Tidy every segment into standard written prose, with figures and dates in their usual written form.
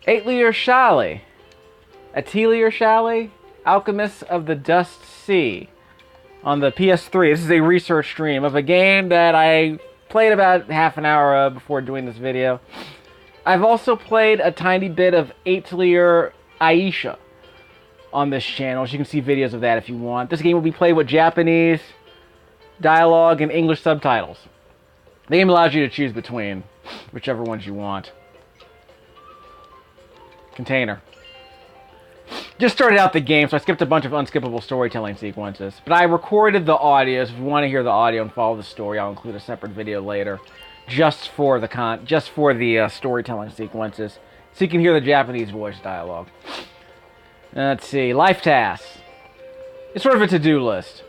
Shallie. Atelier Shallie, Alchemists of the Dusk Sea on the PS3. This is a research stream of a game that I played about half an hour of before doing this video. I've also played a tiny bit of Atelier Ayesha on this channel. So you can see videos of that if you want. This game will be played with Japanese dialogue and English subtitles. The game allows you to choose between whichever ones you want. Container. Just started out the game, so I skipped a bunch of unskippable storytelling sequences. But I recorded the audio, so if you want to hear the audio and follow the story, I'll include a separate video later, just for the storytelling sequences, so you can hear the Japanese voice dialogue. Let's see, life tasks. It's sort of a to-do list.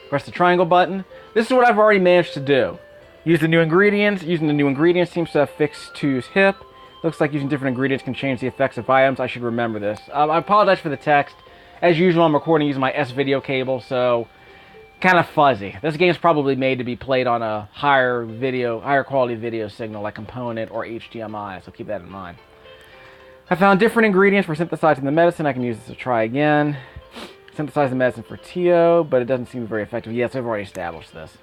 Press the triangle button. This is what I've already managed to do. Use the new ingredients. Using the new ingredients seems to have fixed 2's hip. Looks like using different ingredients can change the effects of items. I should remember this. I apologize for the text. As usual, I'm recording using my S-video cable, so kind of fuzzy. This game's probably made to be played on a higher quality video signal like component or HDMI, so keep that in mind. I found different ingredients for synthesizing the medicine. I can use this to try again. Synthesize the medicine for Tio, but it doesn't seem very effective. Yes, I've already established this.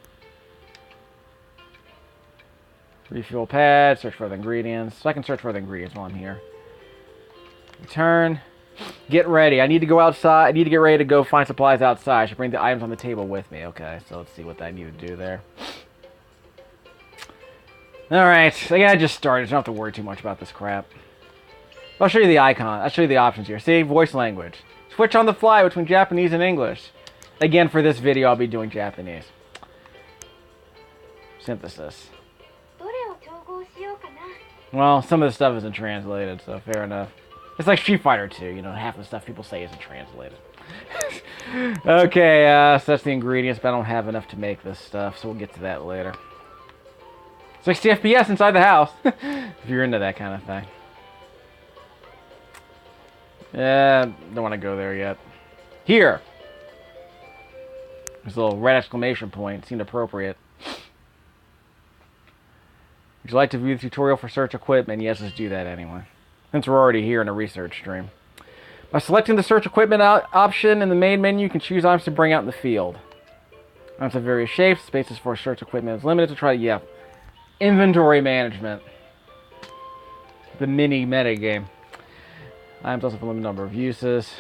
Refuel pad, search for the ingredients. So I can search for the ingredients while I'm here. Return. Get ready. I need to go outside. I need to get ready to go find supplies outside. I should bring the items on the table with me. Okay, so let's see what I need to do there. Alright, I just started. So I don't have to worry too much about this crap. I'll show you the icon. I'll show you the options here. See, voice language. Switch on the fly between Japanese and English. Again, for this video, I'll be doing Japanese. Synthesis. Well, some of the stuff isn't translated, so fair enough. It's like Street Fighter 2, you know, half the stuff people say isn't translated. Okay, so that's the ingredients, but I don't have enough to make this stuff, so we'll get to that later. 60 FPS inside the house, if you're into that kind of thing. Yeah, don't want to go there yet. Here! There's a little red exclamation point, seemed appropriate. Would you like to view the tutorial for search equipment? Yes, let's do that anyway, since we're already here in a research stream. By selecting the search equipment option in the main menu, you can choose items to bring out in the field. Items of various shapes, spaces for search equipment is limited to try, yeah. Inventory management. The mini meta game. Items also have a limited number of uses.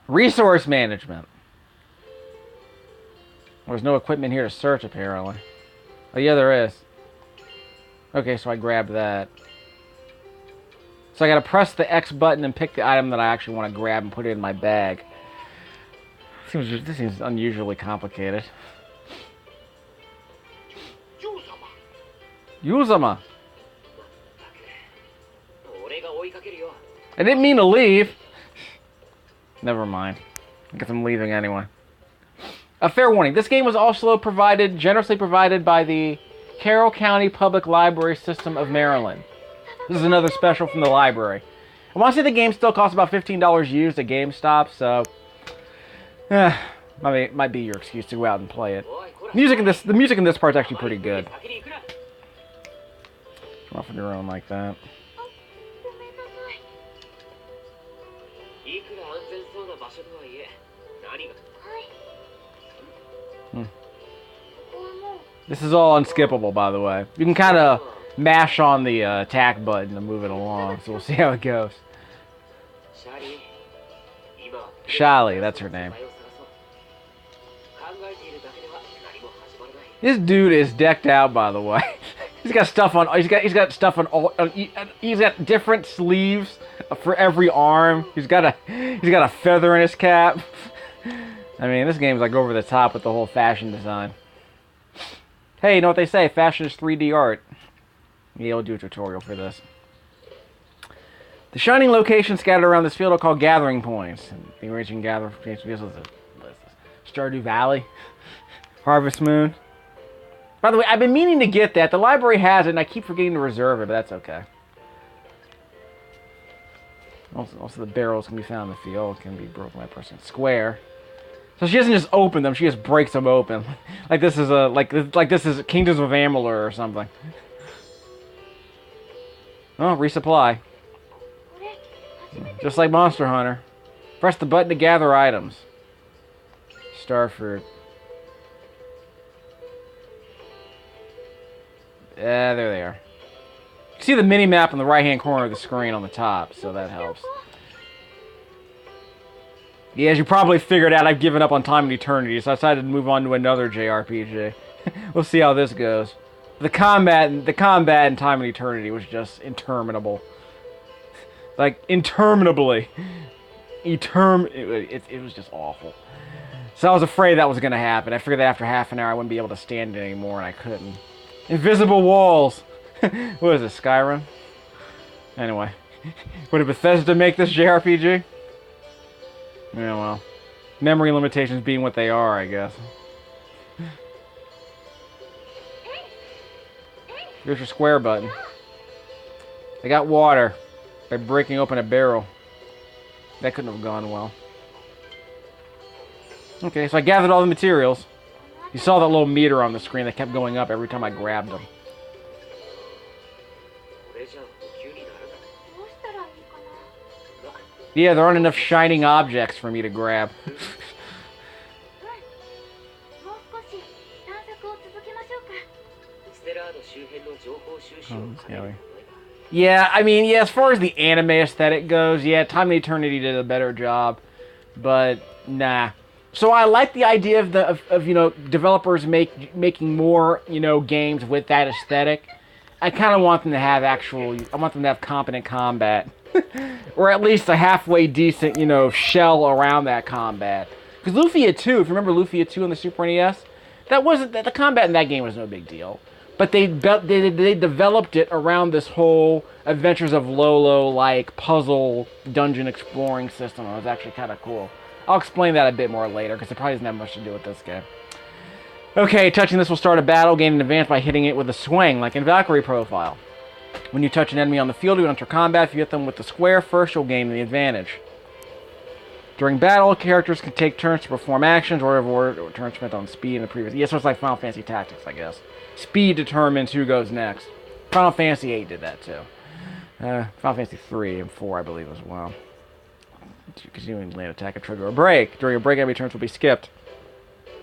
Resource management. There's no equipment here to search, apparently. Oh, yeah, there is. Okay, so I grabbed that. So I gotta press the X button and pick the item that I actually want to grab and put it in my bag. This seems unusually complicated. Yuzama! I didn't mean to leave. Never mind. I guess I'm leaving anyway. A fair warning. This game was also generously provided by the Carroll County Public Library System of Maryland. This is another special from the library. I want to say the game still costs about $15 used at GameStop, so might be your excuse to go out and play it. The music in this part's actually pretty good. Come off on your own like that. This is all unskippable, by the way. You can kind of mash on the attack button to move it along, so we'll see how it goes. Shallie, that's her name. This dude is decked out, by the way. He's got stuff on. He's got stuff on all. He's got different sleeves for every arm. He's got a feather in his cap. I mean, this game's like over the top with the whole fashion design. Hey, you know what they say? Fashion is 3D art. Yeah, we'll do a tutorial for this. The shining locations scattered around this field are called gathering points. The origin gather Stardew Valley, Harvest Moon. By the way, I've been meaning to get that. The library has it, and I keep forgetting to reserve it, but that's okay. Also the barrels can be found in the field, can be broken by pressing square. So she doesn't just open them; she just breaks them open. Like this is this is Kingdoms of Amalur or something. Oh, resupply. Just like Monster Hunter. Press the button to gather items. Starfruit. There they are. You see the mini-map in the right-hand corner of the screen on the top, so that helps. Yeah, as you probably figured out, I've given up on Time and Eternity, so I decided to move on to another JRPG. We'll see how this goes. The combat in Time and Eternity was just interminable. Like, interminably. It was just awful. So I was afraid that was going to happen. I figured that after half an hour I wouldn't be able to stand it anymore, and I couldn't. Invisible walls! What is this, Skyrim? Anyway. Would Bethesda make this JRPG? Yeah, well. Memory limitations being what they are, I guess. Here's your square button. I got water by breaking open a barrel. That couldn't have gone well. Okay, so I gathered all the materials. You saw that little meter on the screen that kept going up every time I grabbed them. Yeah, there aren't enough shining objects for me to grab. Yeah, I mean, yeah, as far as the anime aesthetic goes, yeah, Time and Eternity did a better job, but nah. So I like the idea of you know, developers making more, you know, games with that aesthetic. I kind of want them to have I want them to have competent combat. Or at least a halfway decent, you know, shell around that combat. Because Lufia 2, if you remember Lufia 2 on the Super NES, the combat in that game was no big deal. But they developed it around this whole Adventures of Lolo-like puzzle dungeon exploring system. It was actually kind of cool. I'll explain that a bit more later, because it probably doesn't have much to do with this game. Okay, touching this will start a battle, gain an advance by hitting it with a swing, like in Valkyrie Profile. When you touch an enemy on the field, you enter combat. If you hit them with the square first, you'll gain the advantage. During battle, characters can take turns to perform actions, or turns spent on speed in the previous... Yeah, so it's like Final Fantasy Tactics, I guess. Speed determines who goes next. Final Fantasy VIII did that, too. Final Fantasy 3 and 4, I believe, as well. Continuing land attack, a trigger, or break. During a break, enemy turns will be skipped.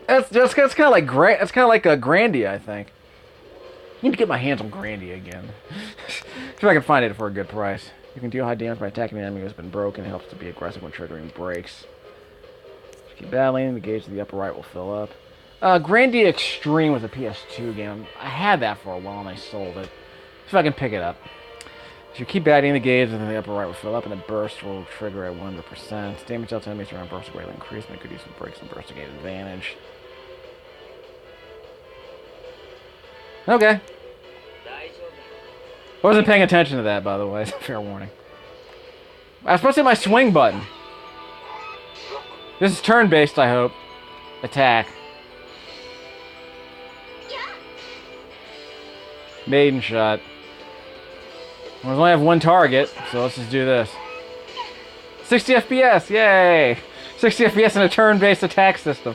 That's kind of like a Grandia, I think. I need to get my hands on Grandia again. See if I can find it for a good price. You can deal high damage by attacking an enemy who has been broken. It helps to be aggressive when triggering breaks. Keep battling. The gauge to the upper right will fill up. Grandia Extreme was a PS2 game. I had that for a while and I sold it. See if I can pick it up. If you keep battling, the gauge in the upper right will fill up, and a burst will trigger at 100%. Damage dealt to enemies around burst will greatly increase, and it could use some breaks and burst to gain advantage. Okay. I wasn't paying attention to that, by the way. Fair warning. I was supposed to hit my swing button. This is turn-based, I hope. Attack. Maiden shot. I only have one target, so let's just do this. 60 FPS, yay! 60 FPS in a turn-based attack system.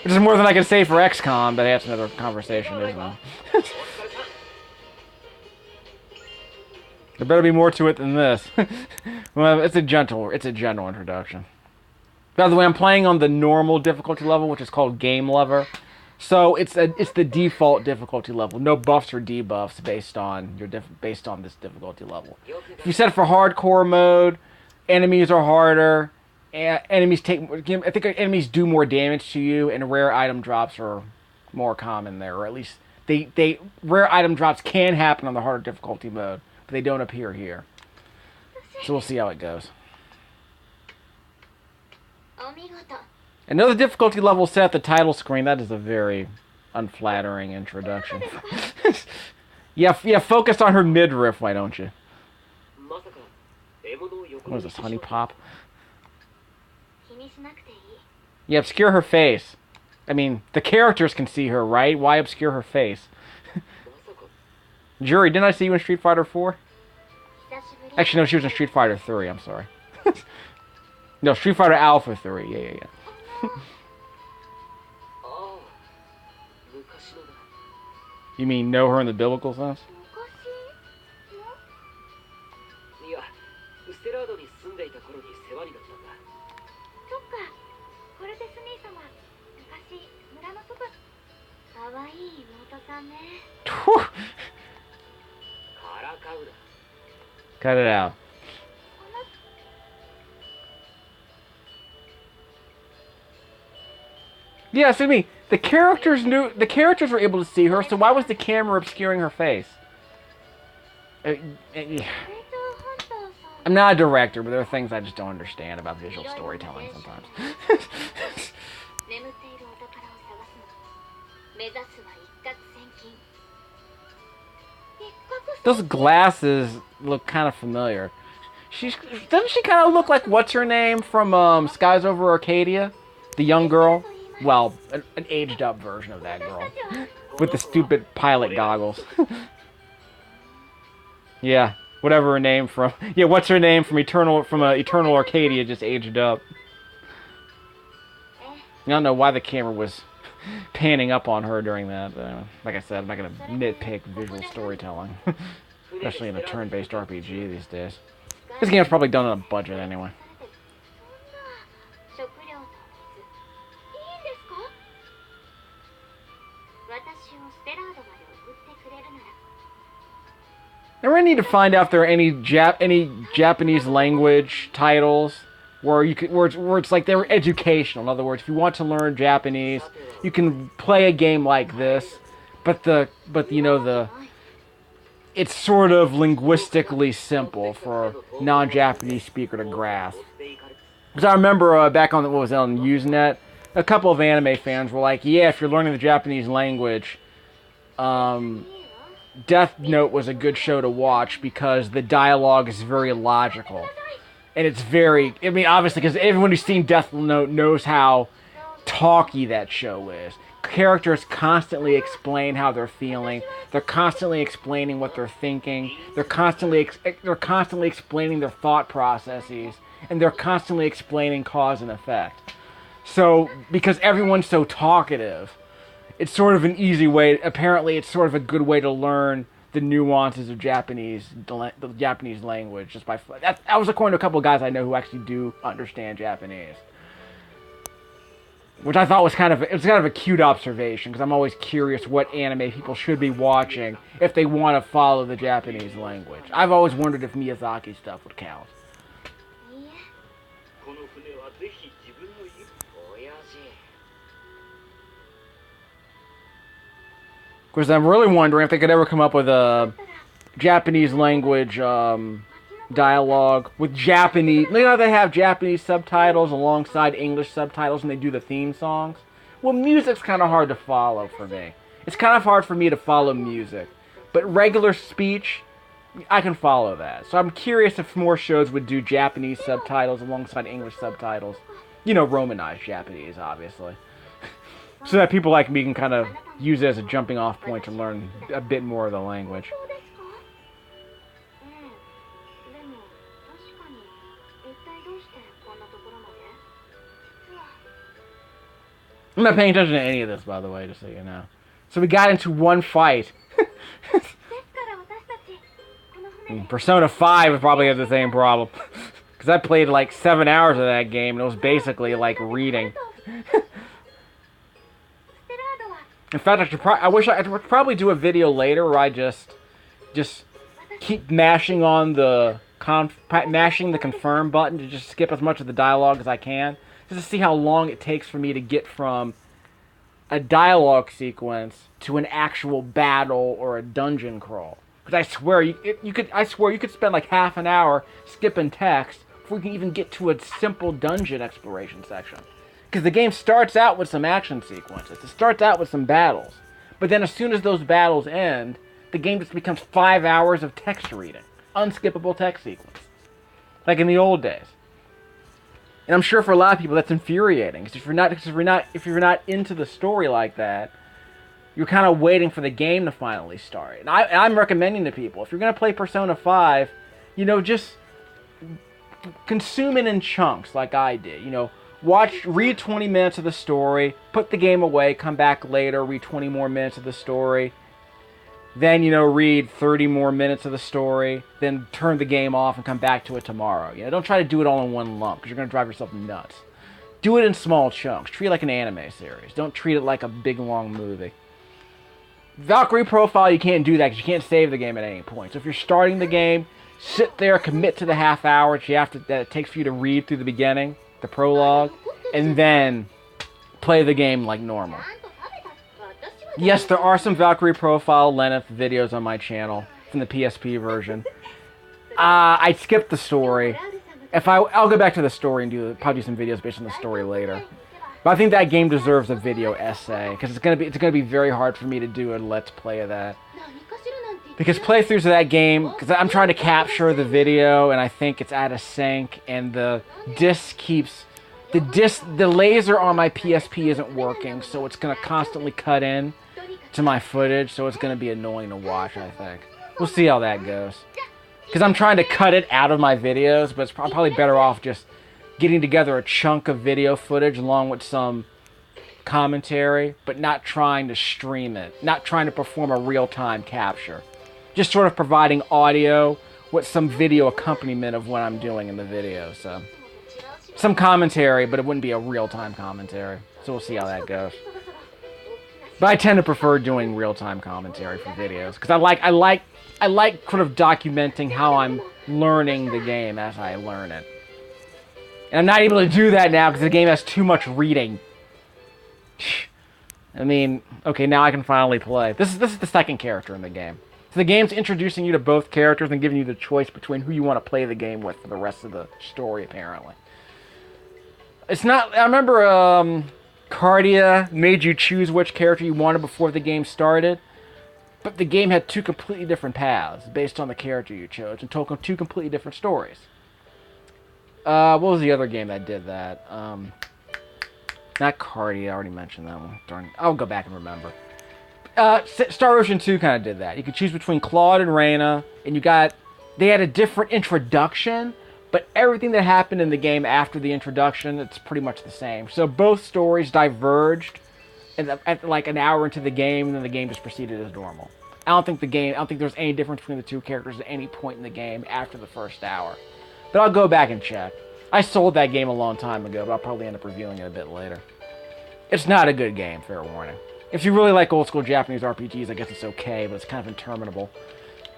Which is more than I can say for XCOM, but that's another conversation, isn't it? There better be more to it than this. Well, it's a general introduction. By the way, I'm playing on the normal difficulty level, which is called Game Lover. So it's the default difficulty level. No buffs or debuffs based on this difficulty level. If you set it for hardcore mode, enemies are harder. Enemies enemies do more damage to you, and rare item drops are more common there, or at least rare item drops can happen on the harder difficulty mode, but they don't appear here. So we'll see how it goes. Another difficulty level set at the title screen. That is a very unflattering introduction. yeah, focus on her midriff, why don't you? What is this, Honey Pop? Yeah, obscure her face. I mean, the characters can see her, right? Why obscure her face? Jurie, didn't I see you in Street Fighter 4? Actually, no, she was in Street Fighter 3, I'm sorry. No, Street Fighter Alpha 3, yeah. You mean know her in the biblical sense? Cut it out. Yeah, so me, the characters were able to see her, so why was the camera obscuring her face? I'm not a director, but there are things I just don't understand about visual storytelling sometimes. Those glasses look kind of familiar. Doesn't she kind of look like what's her name from Skies Over Arcadia? The young girl? Well, an aged up version of that girl. With the stupid pilot goggles. Yeah, whatever her name from... Yeah, what's her name from Eternal Arcadia just aged up. I don't know why the camera was panning up on her during that. Like I said, I'm not going to nitpick visual storytelling. Especially in a turn-based RPG these days. This game's probably done on a budget anyway. I really need to find out if there are any Japanese language titles where it's like they're educational. In other words, if you want to learn Japanese, you can play a game like this, but it's sort of linguistically simple for a non-Japanese speaker to grasp. Because I remember back on on Usenet, a couple of anime fans were like, "Yeah, if you're learning the Japanese language, Death Note was a good show to watch because the dialogue is very logical." And it's very... I mean, obviously, because everyone who's seen Death Note knows how talky that show is. Characters constantly explain how they're feeling. They're constantly explaining what they're thinking. They're constantly explaining their thought processes. And they're constantly explaining cause and effect. So, because everyone's so talkative, it's sort of an easy way... Apparently, it's sort of a good way to learn the nuances of the Japanese language. Just by that was according to a couple of guys I know who actually do understand Japanese, which I thought was kind of a cute observation because I'm always curious what anime people should be watching if they want to follow the Japanese language. I've always wondered if Miyazaki stuff would count. Because I'm really wondering if they could ever come up with a Japanese language dialogue with Japanese... You know, they have Japanese subtitles alongside English subtitles and they do the theme songs. Well, music's kind of hard to follow for me. It's kind of hard for me to follow music. But regular speech, I can follow that. So I'm curious if more shows would do Japanese subtitles alongside English subtitles. You know, Romanized Japanese, obviously. So that people like me can kind of use it as a jumping off point to learn a bit more of the language. I'm not paying attention to any of this, by the way, just so you know. So we got into one fight. Persona 5 would probably have the same problem. Because I played like 7 hours of that game, and it was basically like reading. In fact, I wish I would probably do a video later where I just keep mashing on the confirm button to just skip as much of the dialogue as I can, just to see how long it takes for me to get from a dialogue sequence to an actual battle or a dungeon crawl. Because I swear you could spend like half an hour skipping text before you can even get to a simple dungeon exploration section. Because the game starts out with some action sequences. It starts out with some battles. But then as soon as those battles end, the game just becomes 5 hours of text reading. Unskippable text sequence. Like in the old days. And I'm sure for a lot of people that's infuriating. Because if you're not into the story like that, you're kind of waiting for the game to finally start. And I'm recommending to people, if you're going to play Persona 5, just consume it in chunks like I did. Read 20 minutes of the story, put the game away, come back later, read 20 more minutes of the story. then, you know, read 30 more minutes of the story, then turn the game off and come back to it tomorrow. You know, don't try to do it all in one lump, because you're going to drive yourself nuts. Do it in small chunks. Treat it like an anime series. Don't treat it like a big, long movie. Valkyrie Profile, you can't do that, because you can't save the game at any point. So if you're starting the game, sit there, commit to the half hour that it takes for you to read through the beginning, the prologue, and then play the game like normal. Yes, there are some Valkyrie Profile length videos on my channel from the PSP version. I skipped the story. I'll go back to the story and probably do some videos based on the story later. But I think that game deserves a video essay, because it's gonna be very hard for me to do a let's play of that. Because playthroughs of that game, because I'm trying to capture the video and I think it's out of sync, and the laser on my PSP isn't working, so it's gonna constantly cut in to my footage, so it's gonna be annoying to watch, I think. We'll see how that goes. Because I'm trying to cut it out of my videos, but I'm probably better off just getting together a chunk of video footage along with some commentary, but not trying to stream it, not trying to perform a real-time capture. Just sort of providing audio with some video accompaniment of what I'm doing in the video, so. Some commentary, but it wouldn't be a real-time commentary, so we'll see how that goes. But I tend to prefer doing real-time commentary for videos, because I like sort of documenting how I'm learning the game as I learn it. And I'm not able to do that now because the game has too much reading. I mean, okay, now I can finally play. This is the second character in the game. So the game's introducing you to both characters and giving you the choice between who you want to play the game with for the rest of the story, apparently. It's not... I remember, Arcadia made you choose which character you wanted before the game started. But the game had two completely different paths based on the character you chose and told two completely different stories. What was the other game that did that? Not Arcadia, I already mentioned that one. Darn, I'll go back and remember. Star Ocean 2 kind of did that. You could choose between Claude and Reyna, and they had a different introduction, but everything that happened in the game after the introduction, it's pretty much the same. So both stories diverged at like an hour into the game, and then the game just proceeded as normal. I don't think there's any difference between the two characters at any point in the game after the first hour. But I'll go back and check. I sold that game a long time ago, but I'll probably end up reviewing it a bit later. It's not a good game, fair warning. If you really like old school Japanese RPGs, I guess it's okay, but it's kind of interminable.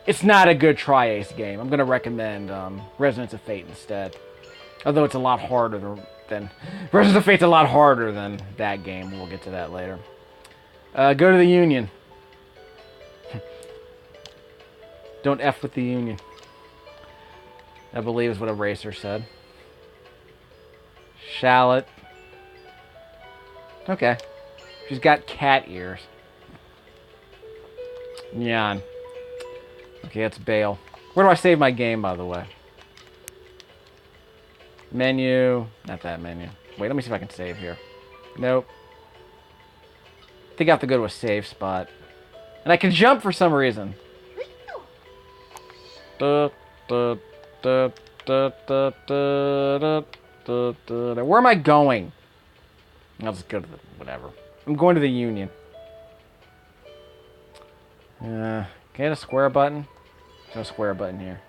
It's not a good Tri-Ace game. I'm going to recommend Resonance of Fate instead. Although it's a lot harder than... Resonance of Fate's a lot harder than that game. We'll get to that later. Go to the Union. Don't F with the Union. I believe is what Eraser said. Shallot. Okay. She's got cat ears. Nyan. Okay, that's Bale. Where do I save my game, by the way? Menu. Not that menu. Wait, let me see if I can save here. Nope. I think I have to go to a save spot. And I can jump for some reason. Where am I going? I'll just go to the... whatever. I'm going to the Union. Can I hit a square button? There's no square button here.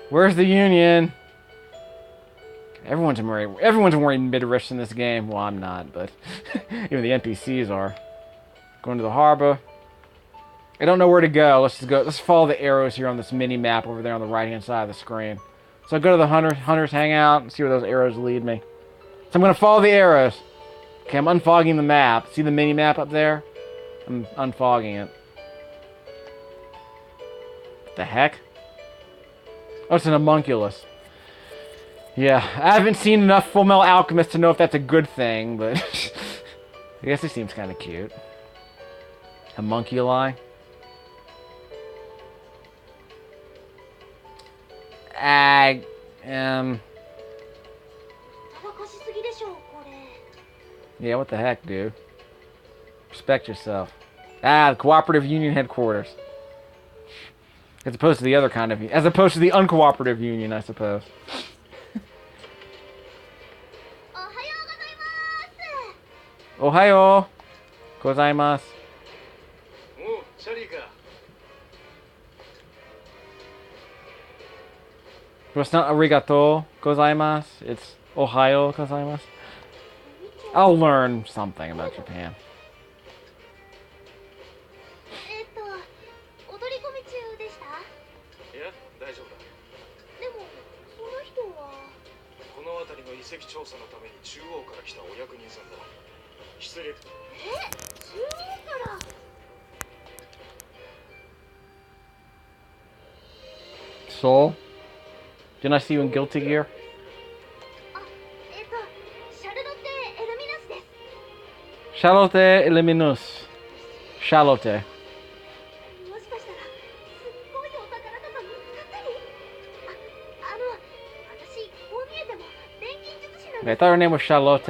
Where's the Union? Everyone's wearing midriffs in this game. Well, I'm not, but even the NPCs are. Going to the harbor. I don't know where to go. Let's just go. Let's follow the arrows here on this mini map over there on the right-hand side of the screen. So I go to the Hunter's Hangout and see where those arrows lead me. So I'm going to follow the arrows. Okay, I'm unfogging the map. See the mini map up there? I'm unfogging it. What the heck? Oh, it's an homunculus. Yeah, I haven't seen enough Full Metal Alchemist to know if that's a good thing, but I guess it seems kind of cute. Homunculi. Yeah, what the heck, dude? Respect yourself. The Cooperative Union Headquarters. As opposed to the other kind of... as opposed to the uncooperative union, I suppose. Ohayo gozaimasu. So it's not arigato gozaimasu, it's ohayo gozaimasu. I'll learn something about Japan. お取り込み中でした？いや、大丈夫だ。でも、その人はこの辺りの遺跡調査のために中央から来たお役人さんだ。失礼。中央から。 Soul? Didn't I see you in Guilty Gear? Charlotte Eliminus. Charlotte. I thought her name was Charlotte.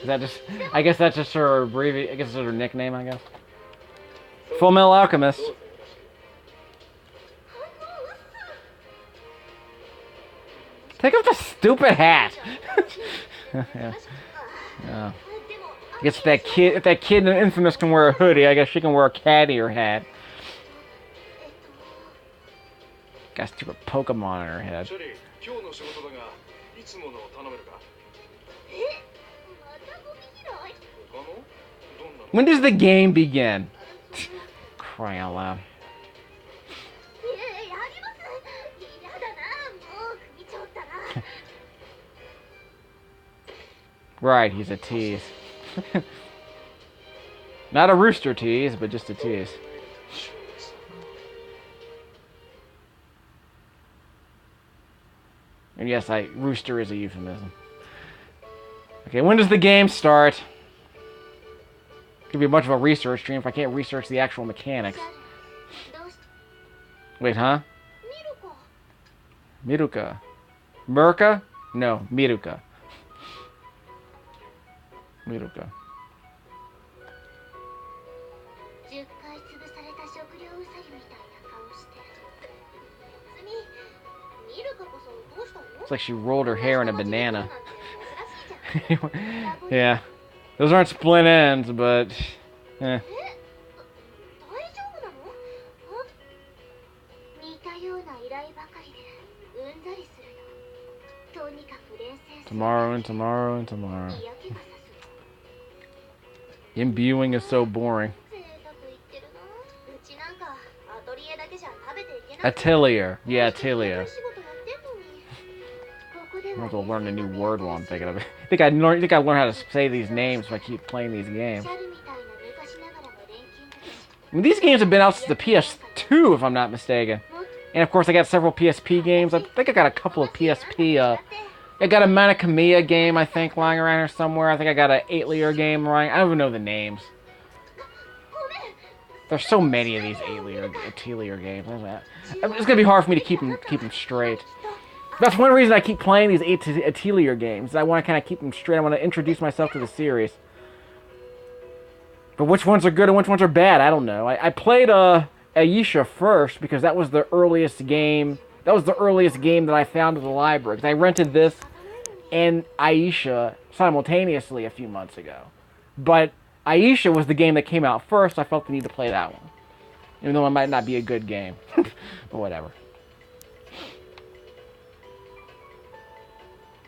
Is that just? I guess that's just her I guess it's her nickname. I guess. Full Metal Alchemist. Take off the stupid hat. Yeah. Yeah. I guess if that kid in Infamous can wear a hoodie, I guess she can wear a cat ear hat. Got stupid Pokemon in her head. When does the game begin? Crying out loud. Right, he's a tease. Not a rooster tease, but just a tease. And yes, rooster is a euphemism. Okay, when does the game start? Could be a bunch of a research stream if I can't research the actual mechanics. Wait, huh? Miruka. Murka? No, Miruka. Miruka. It's like she rolled her hair in a banana. Yeah. Those aren't split ends, but... Eh. Tomorrow and tomorrow and tomorrow. Imbuing is so boring. Atelier. Yeah, Atelier. I have to learn a new word while I'm thinking of it. I think I learned how to say these names if I keep playing these games. I mean, these games have been out since the PS2, if I'm not mistaken. And of course, I got several PSP games. I think I got a couple of PSP. I got a Manakamiya game, I think, lying around here somewhere. I think I got an Atelier game lying. I don't even know the names. There's so many of these Atelier games. It's gonna be hard for me to keep them straight. That's one reason I keep playing these Atelier games. I want to kind of keep them straight. I want to introduce myself to the series. But which ones are good and which ones are bad, I don't know. I played Ayesha first because that was the earliest game. That was the earliest game that I found in the library. Because I rented this and Ayesha simultaneously a few months ago. But Ayesha was the game that came out first. So I felt the need to play that one. Even though it might not be a good game. But whatever.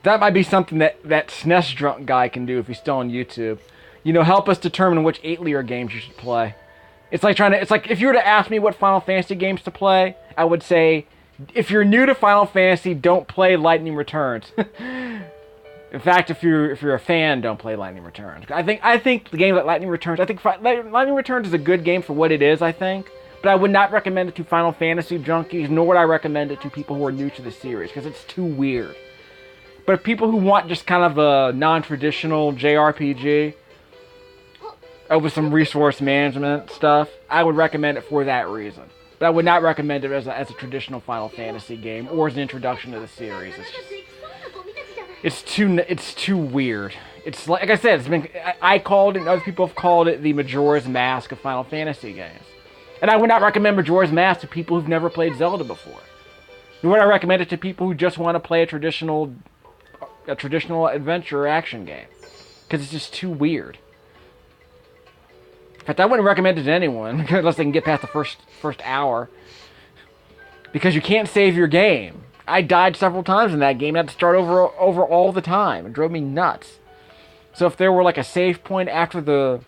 That might be something that SNES drunk guy can do if he's still on YouTube. You know, help us determine which Atelier games you should play. It's like if you were to ask me what Final Fantasy games to play, I would say, if you're new to Final Fantasy, don't play Lightning Returns. In fact, if you're a fan, don't play Lightning Returns. I think the game like Lightning Returns, Lightning Returns is a good game for what it is, I think. But I would not recommend it to Final Fantasy junkies, nor would I recommend it to people who are new to the series, because it's too weird. But people who want just kind of a non-traditional JRPG with some resource management stuff, I would recommend it for that reason. But I would not recommend it as a traditional Final Fantasy game or as an introduction to the series. It's too weird. It's like I said, I called it, and other people have called it the Majora's Mask of Final Fantasy games. And I would not recommend Majora's Mask to people who've never played Zelda before. Nor would I recommend it to people who just want to play a traditional adventure or action game, because it's just too weird. In fact, I wouldn't recommend it to anyone unless they can get past the first hour, because you can't save your game. I died several times in that game. I had to start over all the time. It drove me nuts. So if there were like a save point after the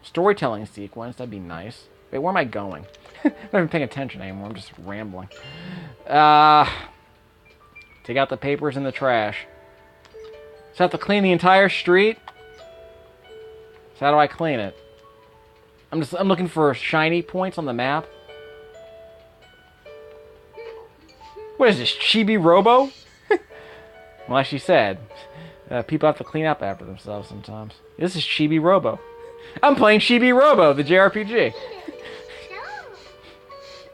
storytelling sequence, that'd be nice. Wait, where am I going? I'm not even paying attention anymore. I'm just rambling. Take out the papers in the trash. So I have to clean the entire street? So how do I clean it? I'm looking for shiny points on the map. What is this, Chibi Robo? Well, like she said, people have to clean up after themselves sometimes. This is Chibi Robo. I'm playing Chibi Robo, the JRPG.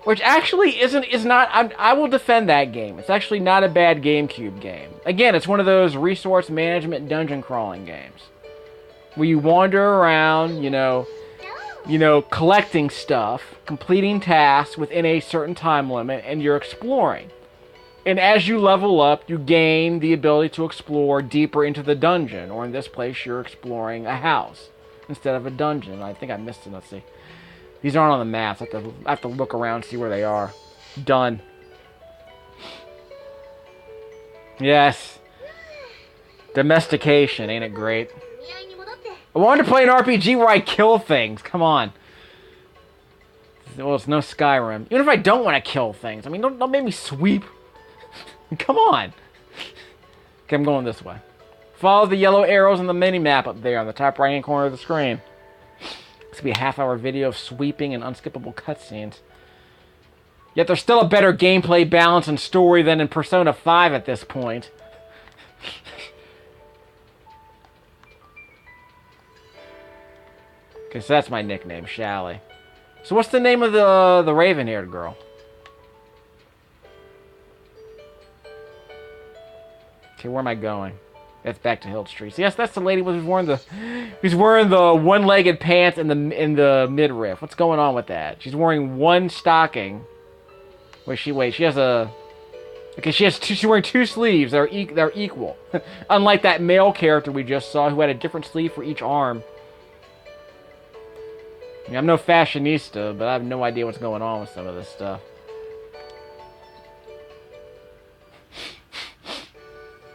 Which actually is not... I will defend that game. It's actually not a bad GameCube game. Again, it's one of those resource management dungeon crawling games. Where you wander around, you know, collecting stuff, completing tasks within a certain time limit, and you're exploring. And as you level up, you gain the ability to explore deeper into the dungeon. Or in this place, you're exploring a house instead of a dungeon. I think I missed it. Let's see. These aren't on the maps. I have to look around and see where they are. Done. Yes. Domestication. Ain't it great? I wanted to play an RPG where I kill things. Come on. Well, it's no Skyrim. Even if I don't want to kill things. I mean, don't make me sweep. Come on. Okay, I'm going this way. Follow the yellow arrows on the mini-map up there on the top right-hand corner of the screen. This could be a half-hour video of sweeping and unskippable cutscenes. Yet there's still a better gameplay balance and story than in Persona 5 at this point. Okay, so that's my nickname, Shallie. So what's the name of the raven-haired girl? Okay, where am I going? That's back to Hill Street. So yes, that's the lady who's wearing the one-legged pants in the midriff. What's going on with that? She's wearing one stocking. Wait, she has a... Okay, she's wearing two sleeves. They're equal. Unlike that male character we just saw who had a different sleeve for each arm. I mean, I'm no fashionista, but I have no idea what's going on with some of this stuff.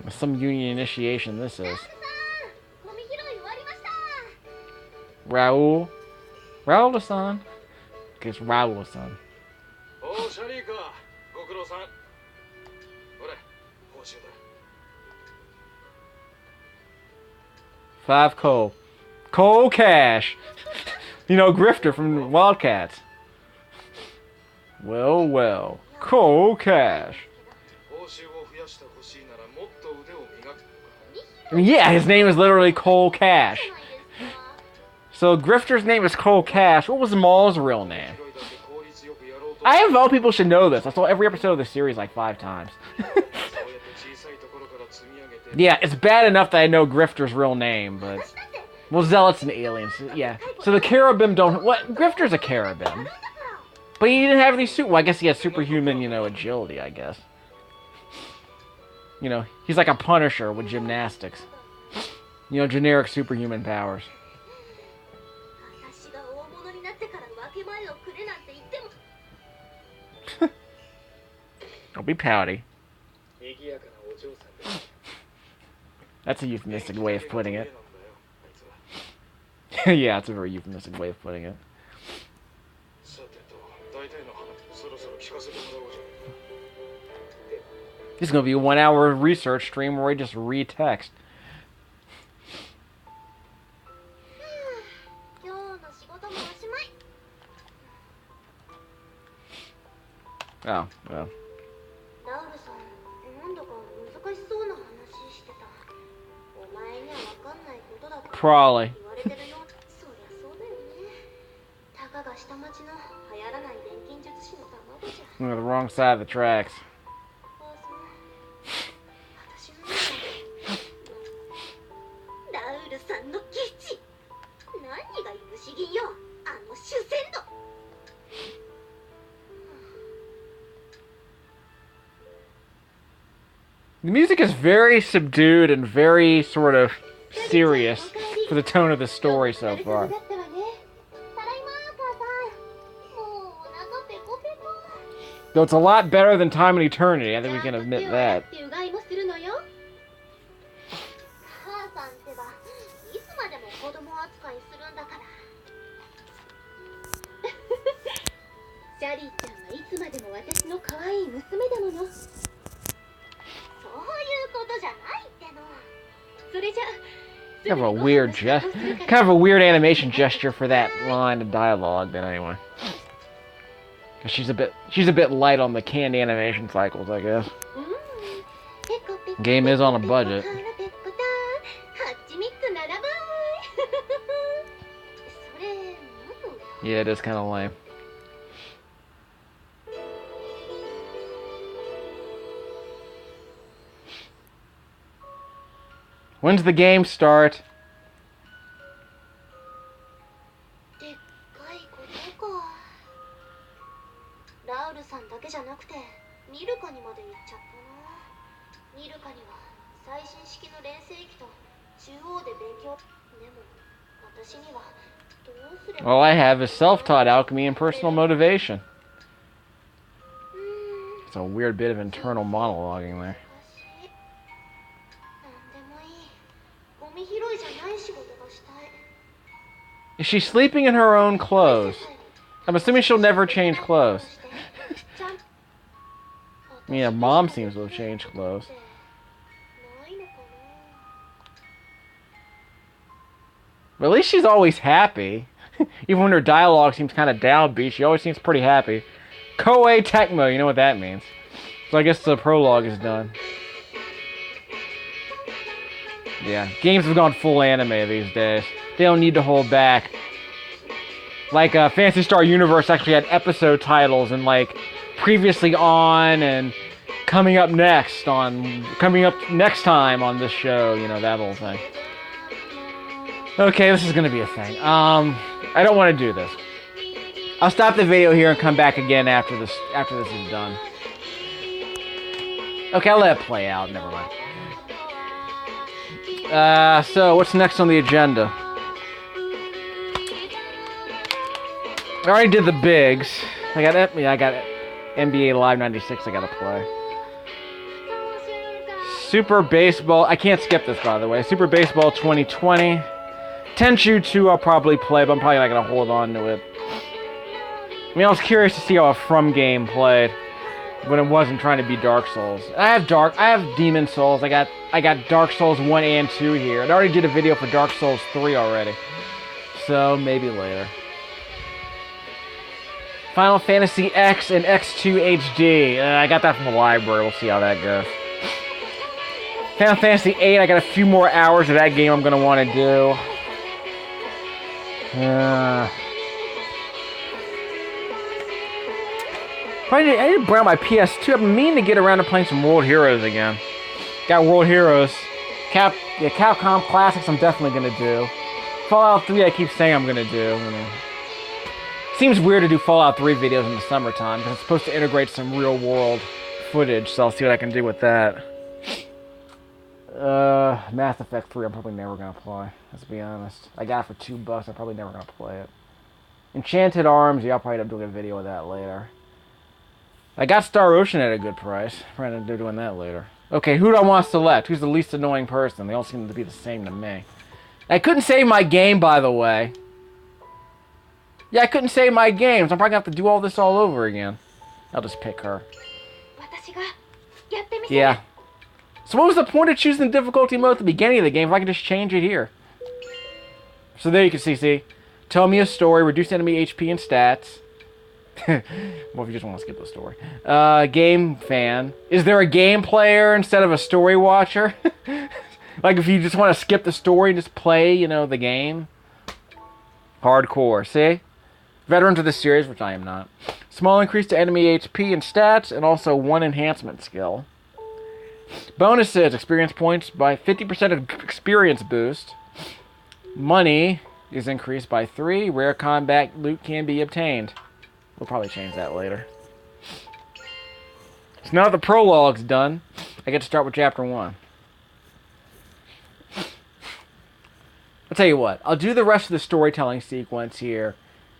Some union initiation this is. Raul? Raul-san? Okay, it's Raul-san. Oh, Shallie. 5 coal. Coal cash! You know, Grifter from Wildcats. Well. Coal cash. Yeah, his name is literally Cole Cash. So Grifter's name is Cole Cash. What was Maul's real name? I of all people should know this. I saw every episode of the series like 5 times. Yeah, it's bad enough that I know Grifter's real name, but... Well, Zealots and Aliens, yeah. So the Cherubim don't... What? Grifter's a Cherubim. But he didn't have any suit. Well, I guess he has superhuman, agility, I guess. He's like a Punisher with gymnastics. Generic superhuman powers. Don't be pouty. That's a euphemistic way of putting it. Yeah, it's a very euphemistic way of putting it. This is going to be a 1-hour research stream where I just read text. Oh, well. Probably. I'm on the wrong side of the tracks. The music is very subdued and very sort of serious for the tone of the story so far. Though it's a lot better than Time and Eternity. I think we can admit that. シャリーちゃんはいつまでも私の可愛い娘だもの。そういうことじゃないっての。それじゃ。Kind of a weird animation gesture for that line of dialogue, but anyway. Cause she's a bit light on the canned animation cycles, I guess. Game is on a budget. Yeah, it is kind of lame. When's the game start? All I have is self-taught alchemy and personal motivation. It's a weird bit of internal monologuing there. Is she sleeping in her own clothes? I'm assuming she'll never change clothes. I mean, her mom seems to have changed clothes. But at least she's always happy. Even when her dialogue seems kind of downbeat, she always seems pretty happy. Koei Tecmo, you know what that means. So I guess the prologue is done. Yeah, games have gone full anime these days. They don't need to hold back. Like, Phantasy Star Universe actually had episode titles and, like, previously on and coming up next time on this show, you know, that whole thing. Okay, this is gonna be a thing. I don't want to do this. I'll stop the video here and come back again after this is done. Okay, I'll let it play out, never mind. So what's next on the agenda? I already did the bigs. I got NBA Live 96 I gotta play. Super Baseball, I can't skip this by the way. Super Baseball 2020. Tenchu 2 I'll probably play, but I'm probably not gonna hold on to it. I mean, I was curious to see how a From game played when it wasn't trying to be Dark Souls. I have Demon Souls. I got Dark Souls 1 and 2 here. I already did a video for Dark Souls 3 already. So maybe later. Final Fantasy X and X2 HD. I got that from the library. We'll see how that goes. Final Fantasy 8. I got a few more hours of that game I'm gonna want to do. I need to bring out my PS2. I've been meaning to get around to playing some World Heroes again. Got World Heroes. Capcom Classics I'm definitely going to do. Fallout 3 I keep saying I'm going to do. Seems weird to do Fallout 3 videos in the summertime because it's supposed to integrate some real world footage, so I'll see what I can do with that. Mass Effect 3 I'm probably never going to play, let's be honest. I got it for $2, I'm probably never going to play it. Enchanted Arms, yeah, I'll probably end up doing a video of that later. I got Star Ocean at a good price. Probably end up doing that later. Okay, who do I want to select? Who's the least annoying person? They all seem to be the same to me. I couldn't save my game, by the way. Yeah, I couldn't save my games. I'm probably going to have to do all this all over again. I'll just pick her. Yeah. So what was the point of choosing the difficulty mode at the beginning of the game if I could just change it here? So there you can see. Tell me a story, reduce enemy HP and stats. Well, if you just want to skip the story. Game fan. Is there a game player instead of a story watcher? Like if you just want to skip the story and just play, you know, the game. Hardcore, see? Veteran to the series, which I am not. Small increase to enemy HP and stats, and also 1 enhancement skill. Bonuses, experience points by 50% of experience boost. Money is increased by 3. Rare combat loot can be obtained. We'll probably change that later. So now that the prologue's done, I get to start with chapter 1. I'll tell you what, I'll do the rest of the storytelling sequence here,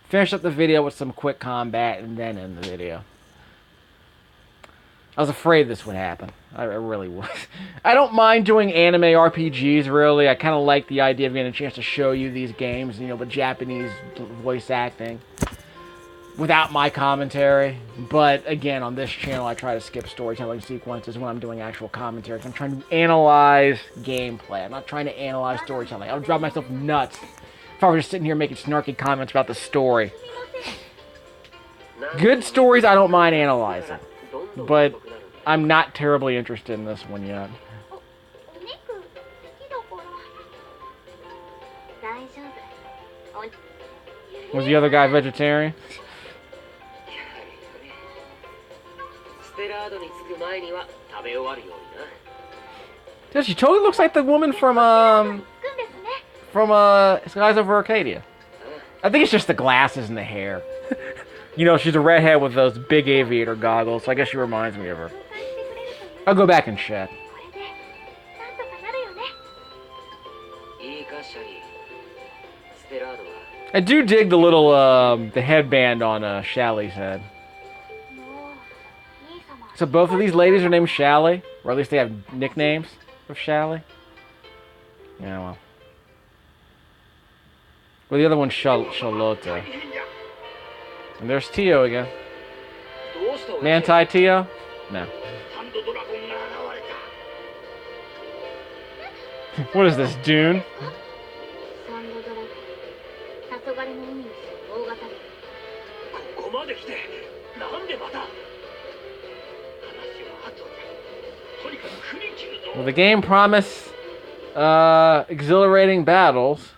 finish up the video with some quick combat, and then end the video. I was afraid this would happen. I really was. I don't mind doing anime RPGs, really. I kind of like the idea of getting a chance to show you these games, you know, with Japanese voice acting without my commentary. But again, on this channel, I try to skip storytelling sequences when I'm doing actual commentary. I'm trying to analyze gameplay. I'm not trying to analyze storytelling. I would drive myself nuts if I were just sitting here making snarky comments about the story. Good stories, I don't mind analyzing. But I'm not terribly interested in this one yet. Was the other guy vegetarian? Dude, she totally looks like the woman from Skies Over Arcadia. I think it's just the glasses and the hair. You know, she's a redhead with those big aviator goggles, so I guess she reminds me of her. I'll go back and check. I do dig the little, the headband on Shallie's head. So both of these ladies are named Shallie? Or at least they have nicknames of Shallie? Yeah, well. Well, the other one's Charlotte. And there's Tio again. Manti Tio? No. What is this, Dune? Well, the game promised exhilarating battles.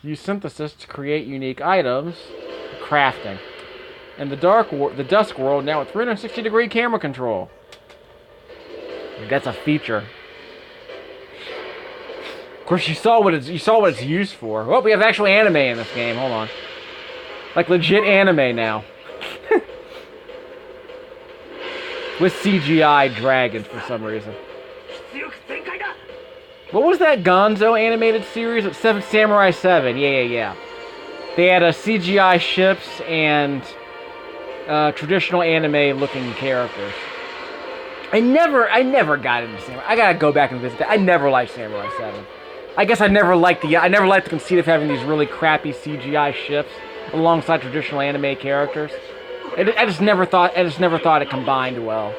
Use synthesis to create unique items. Crafting. And the Dusk world now with 360-degree camera control. That's a feature. Of course, you saw what it's used for. Oh, we have actual anime in this game. Hold on. Like legit anime now. With CGI dragons for some reason. What was that Gonzo animated series? Samurai 7. Yeah. They had CGI ships and traditional anime-looking characters. I never got into Samurai. I gotta go back and visit that. I never liked Samurai 7. I guess I never liked the conceit of having these really crappy CGI ships alongside traditional anime characters. I just never thought it combined well.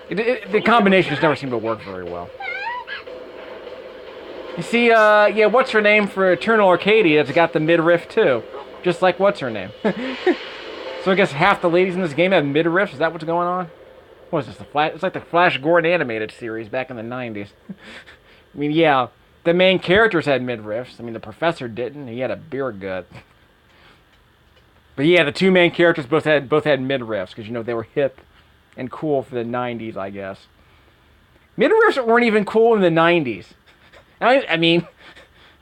The combination just never seemed to work very well. You see, yeah, what's her name for Eternal Arcadia? It's got the midriff too, just like what's her name. So I guess half the ladies in this game have midriffs. Is that what's going on? What is this? It's like the Flash Gordon animated series back in the '90s. I mean, yeah, the main characters had midriffs. I mean, the professor didn't. He had a beer gut. But yeah, the two main characters both had midriffs because, you know, they were hip and cool for the '90s, I guess. Midriffs weren't even cool in the '90s. I mean,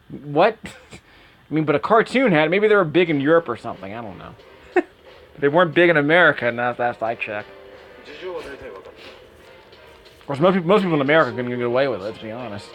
what? I mean, but a cartoon had. Maybe they were big in Europe or something. I don't know. They weren't big in America, and last I checked. Of course, most people in America are going to get away with it. Let's be honest.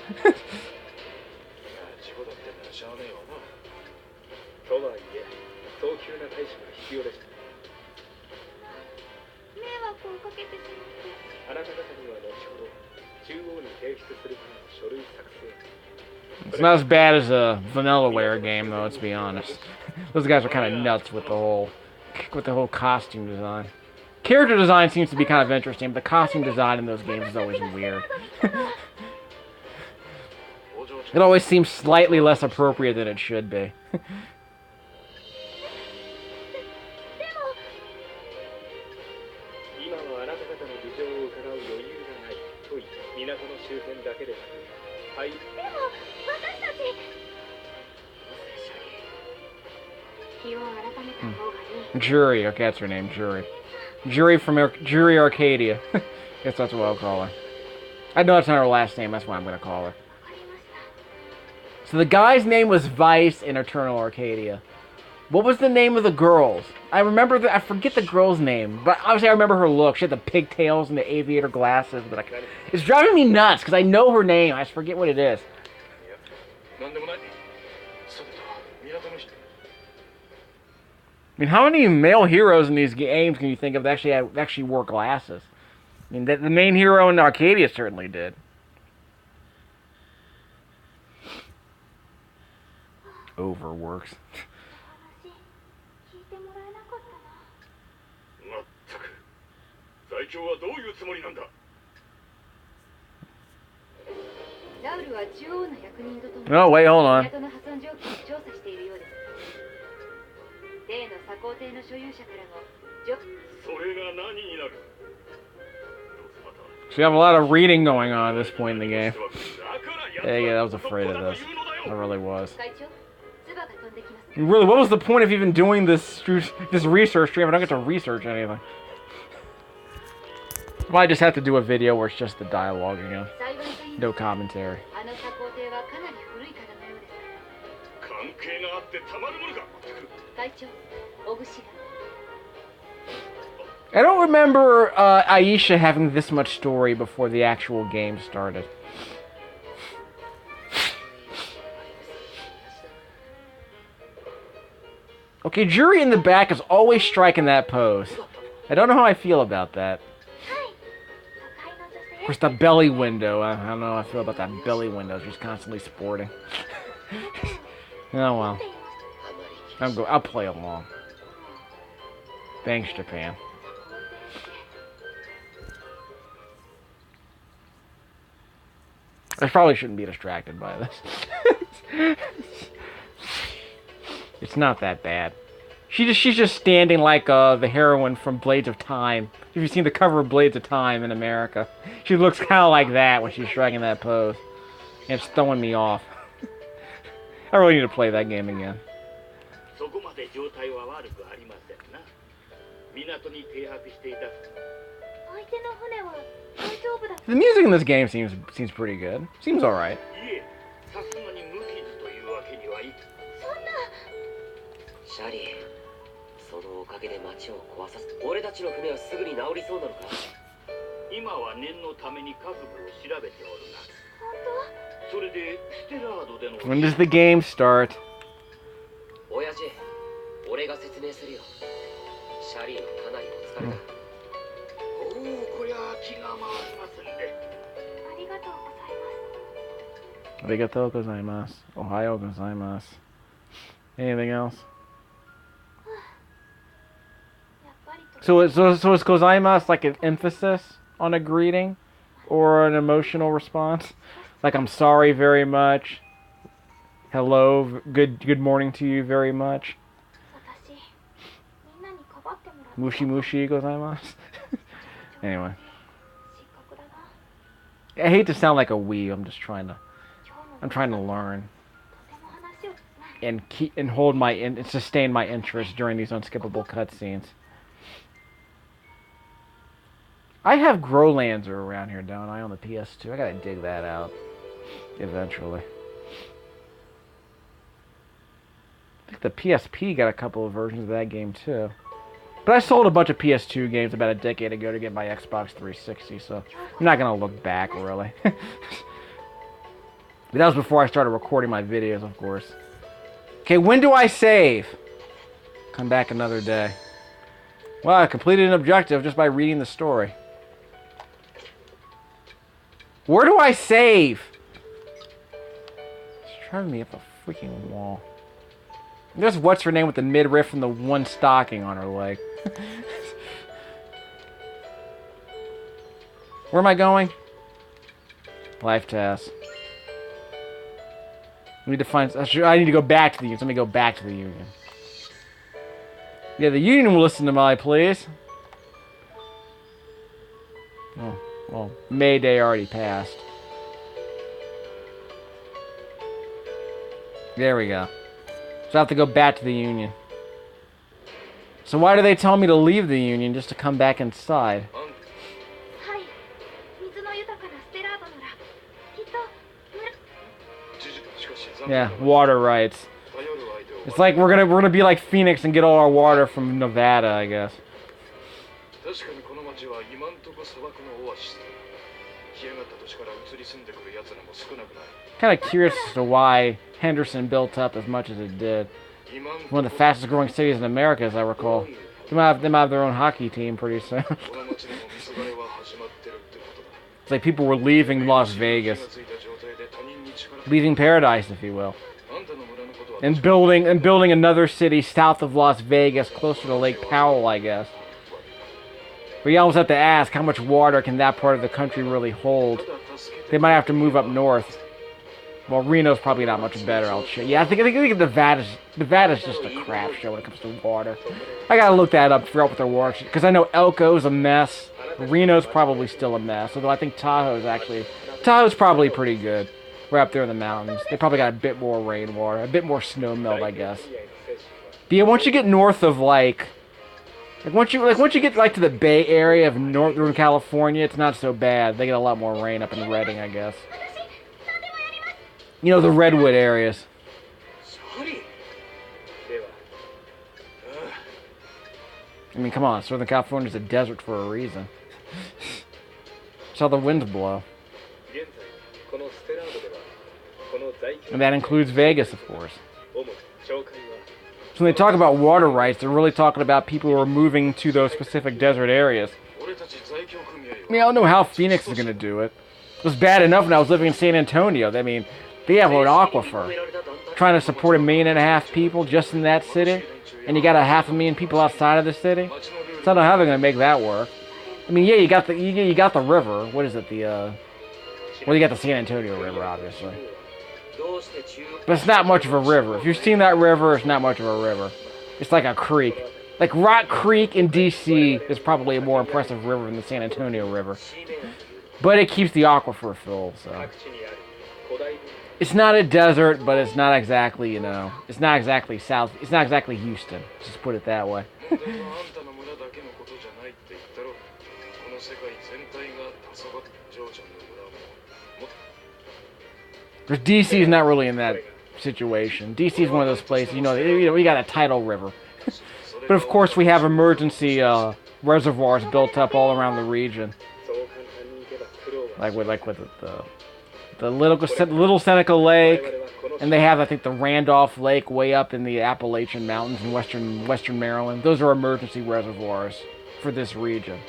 It's not as bad as a Vanillaware game, though. Let's be honest. Those guys are kind of nuts with the whole costume design. Character design seems to be kind of interesting, but the costume design in those games is always weird. It always seems slightly less appropriate than it should be. Jurie, okay, that's her name, Jurie. Jurie from Jurie Arcadia. Guess that's what I'll call her. I know that's not her last name, that's what I'm going to call her. So the guy's name was Vice in Eternal Arcadia. What was the name of the girls? I forget the girl's name, but obviously I remember her look. She had the pigtails and the aviator glasses. But it's driving me nuts because I know her name. I just forget what it is. I mean, how many male heroes in these games can you think of that actually wore glasses? I mean, the main hero in Arcadia certainly did. Overworks. まったく最強はどういうつもりなんだ。ラウルは中央の役人とともに Oh, wait, hold on. 港の破損状況を調査しているようです。例の鎖工艇の所有者からもそれが何になる。 So you have a lot of reading going on at this point in the game. Yeah, I was afraid of this. I really was. Really, what was the point of even doing this research stream if I don't get to research anything? Well, I just have to do a video where it's just the dialogue again. No commentary. I don't remember Ayesha having this much story before the actual game started. Okay, Jurie in the back is always striking that pose. I don't know how I feel about that. Of course, the belly window. I don't know how I feel about that belly window. She's constantly sporting. Oh well. I'll play along. Thanks, Japan. I probably shouldn't be distracted by this. It's not that bad. She's just standing like the heroine from Blades of Time. If you've seen the cover of Blades of Time in America, she looks kind of like that when she's striking that pose. And it's throwing me off. I really need to play that game again. The music in this game seems pretty good. Seems alright. Shallie, そのおかげで町を壊さず、俺たちの船はすぐに直りそうなのか。今は念のために各部を調べておるが。本当？それでステラードでの。When does the game start? 親父、俺が説明するよ。シャリーのかなりお疲れだ。おお、こりゃ気が回りますんで。ありがとうございます。ありがとうございます。おはようございます。Anything else? So is gozaimasu like an emphasis on a greeting or an emotional response? Like I'm sorry very much. Hello, good morning to you very much. Mushi mushi gozaimasu. Anyway. I hate to sound like a weeb. I'm trying to learn and hold and sustain my interest during these unskippable cutscenes. I have Growlancer around here, don't I, on the PS2? I gotta dig that out eventually. I think the PSP got a couple of versions of that game too. But I sold a bunch of PS2 games about a decade ago to get my Xbox 360, so I'm not gonna look back really. But that was before I started recording my videos, of course. Okay, when do I save? Come back another day. Well, I completed an objective just by reading the story. Where do I save? It's driving me up a freaking wall. There's what's her name with the midriff and the one stocking on her leg. Where am I going? Life task. I need to find. I need to go back to the Union. Let me go back to the Union. Yeah, the Union will listen to my pleas. Oh, well, May Day already passed. There we go. So I have to go back to the Union. So why do they tell me to leave the Union just to come back inside? Yeah, water rights. It's like we're gonna be like Phoenix and get all our water from Nevada, I guess. Kind of curious as to why Henderson built up as much as it did. One of the fastest growing cities in America, as I recall. They might have their own hockey team pretty soon. It's like people were leaving Las Vegas. Leaving paradise, if you will. And building another city south of Las Vegas, closer to Lake Powell, I guess. But you almost have to ask, how much water can that part of the country really hold? They might have to move up north. Well, Reno's probably not much better. Yeah, I think Nevada's just a crap show when it comes to water. I gotta look that up, figure out what their water, because I know Elko's a mess. Reno's probably still a mess. Although I think Tahoe's probably pretty good. We're up there in the mountains. They probably got a bit more rainwater, a bit more snow melt, I guess. But yeah, once you get north of once you get to the Bay Area of Northern California, it's not so bad. They get a lot more rain up in Redding, I guess. You know, the redwood areas. I mean, come on, Southern California's a desert for a reason. That's how the winds blow. And that includes Vegas, of course. So when they talk about water rights, they're really talking about people who are moving to those specific desert areas. I mean, I don't know how Phoenix is going to do it. It was bad enough when I was living in San Antonio. I mean, they have an aquifer. Trying to support 1.5 million people just in that city, and you got 500,000 people outside of the city. So I don't know how they're going to make that work. I mean, yeah, you got the river. What is it? Well, you got the San Antonio River, obviously. But it's not much of a river. If you've seen that river, it's not much of a river. It's like a creek. Like Rock Creek in D.C. is probably a more impressive river than the San Antonio River. But it keeps the aquifer full, so. It's not a desert, but it's not exactly, it's not exactly south. It's not exactly Houston. Just put it that way. Because DC is not really in that situation. DC is one of those places, we got a tidal river. But of course, we have emergency reservoirs built up all around the region. Like with the Little Seneca Lake, and they have, I think, the Randolph Lake way up in the Appalachian Mountains in western Maryland. Those are emergency reservoirs for this region.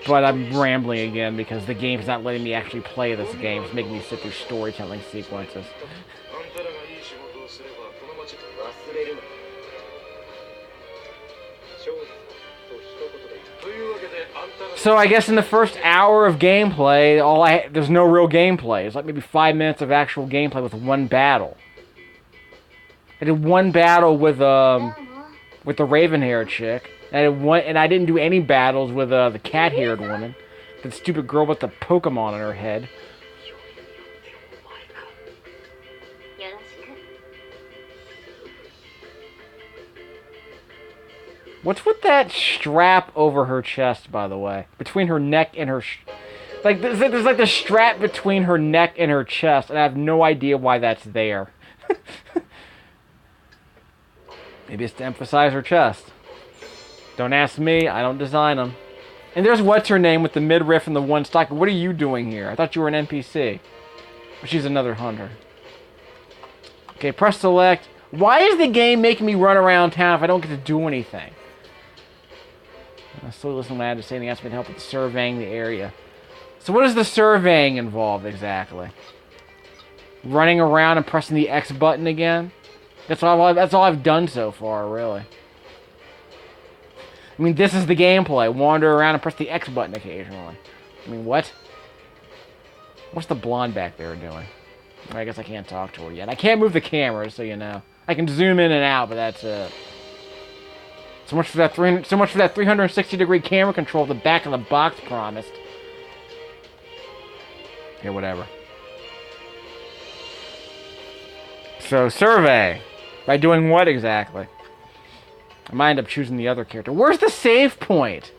But I'm rambling again because the game's not letting me actually play this game. It's making me sit through storytelling sequences. So I guess in the first hour of gameplay, there's no real gameplay. It's like maybe 5 minutes of actual gameplay with one battle. I did one battle with the raven-haired chick. And I didn't do any battles with the cat-haired woman. That stupid girl with the Pokemon on her head. What's with that strap over her chest, by the way? Between her neck and her... there's like the strap between her neck and her chest, and I have no idea why that's there. Maybe it's to emphasize her chest. Don't ask me, I don't design them. And there's what's-her-name with the midriff and the one stock. What are you doing here? I thought you were an NPC. But she's another hunter. Okay, press select. Why is the game making me run around town if I don't get to do anything? I slowly listen to what I had to say, and he asked me to help with surveying the area. So what does the surveying involve exactly? Running around and pressing the X button again? That's all I've done so far, really. I mean, this is the gameplay. Wander around and press the X button occasionally. I mean, what? What's the blonde back there doing? I guess I can't talk to her yet. I can't move the camera, so you know. I can zoom in and out, but that's it. So much for that 360-degree camera control the back of the box promised. Okay, whatever. So, survey. By doing what exactly? I might end up choosing the other character. Where's the save point?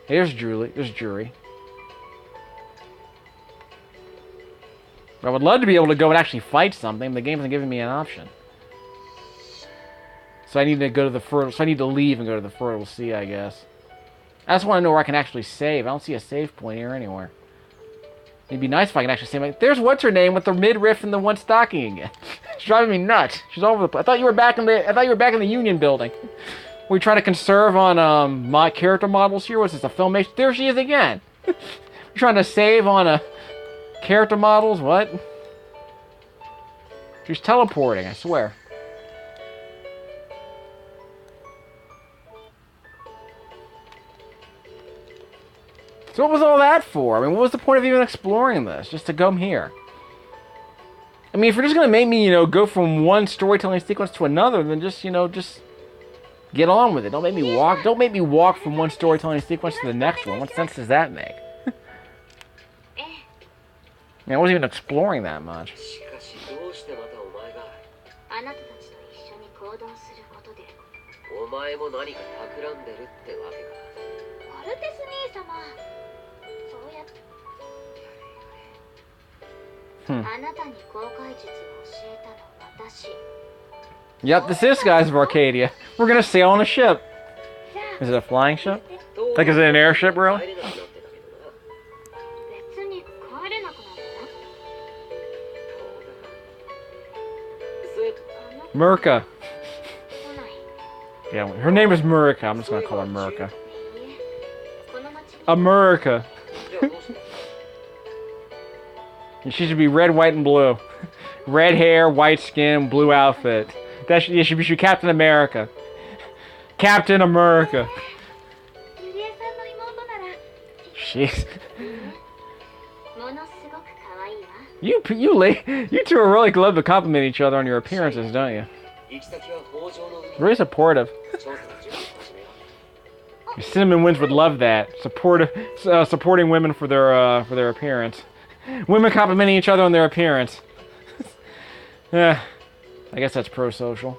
There's Julie. There's Jurie. I would love to be able to go and actually fight something, but the game isn't giving me an option. So I need to go to the Fertile... So I need to leave and go to the Fertile Sea, I guess. I just want to know where I can actually save. I don't see a save point here anywhere. It'd be nice if I can actually save... There's what's-her-name with the midriff and the one stocking again. She's driving me nuts. She's all over the place. I thought you were back in the Union building. We try to conserve on my character models here. What's this, a filmation? There she is again. We're trying to save on character models. What? She's teleporting, I swear. So what was all that for? I mean, what was the point of even exploring this? Just to come here? I mean, if you're just gonna make me, go from one storytelling sequence to another, then just, just get on with it. Don't make me walk. Don't make me walk from one storytelling sequence to the next one. What sense does that make? I wasn't even exploring that much. Yep, this is Skies of Arcadia. We're gonna sail on a ship. Is it a flying ship? Like, is it an airship, really? Murka. Yeah, her name is Murka. I'm just gonna call her Murka. America. And she should be red, white, and blue. Red hair, white skin, blue outfit. That should be Captain America. Captain America. Jeez. You two are really glad to compliment each other on your appearances, don't you? Very supportive. Cinnamon Winds would love that. Supporting women for their appearance. Women complimenting each other on their appearance. Yeah, I guess that's pro-social.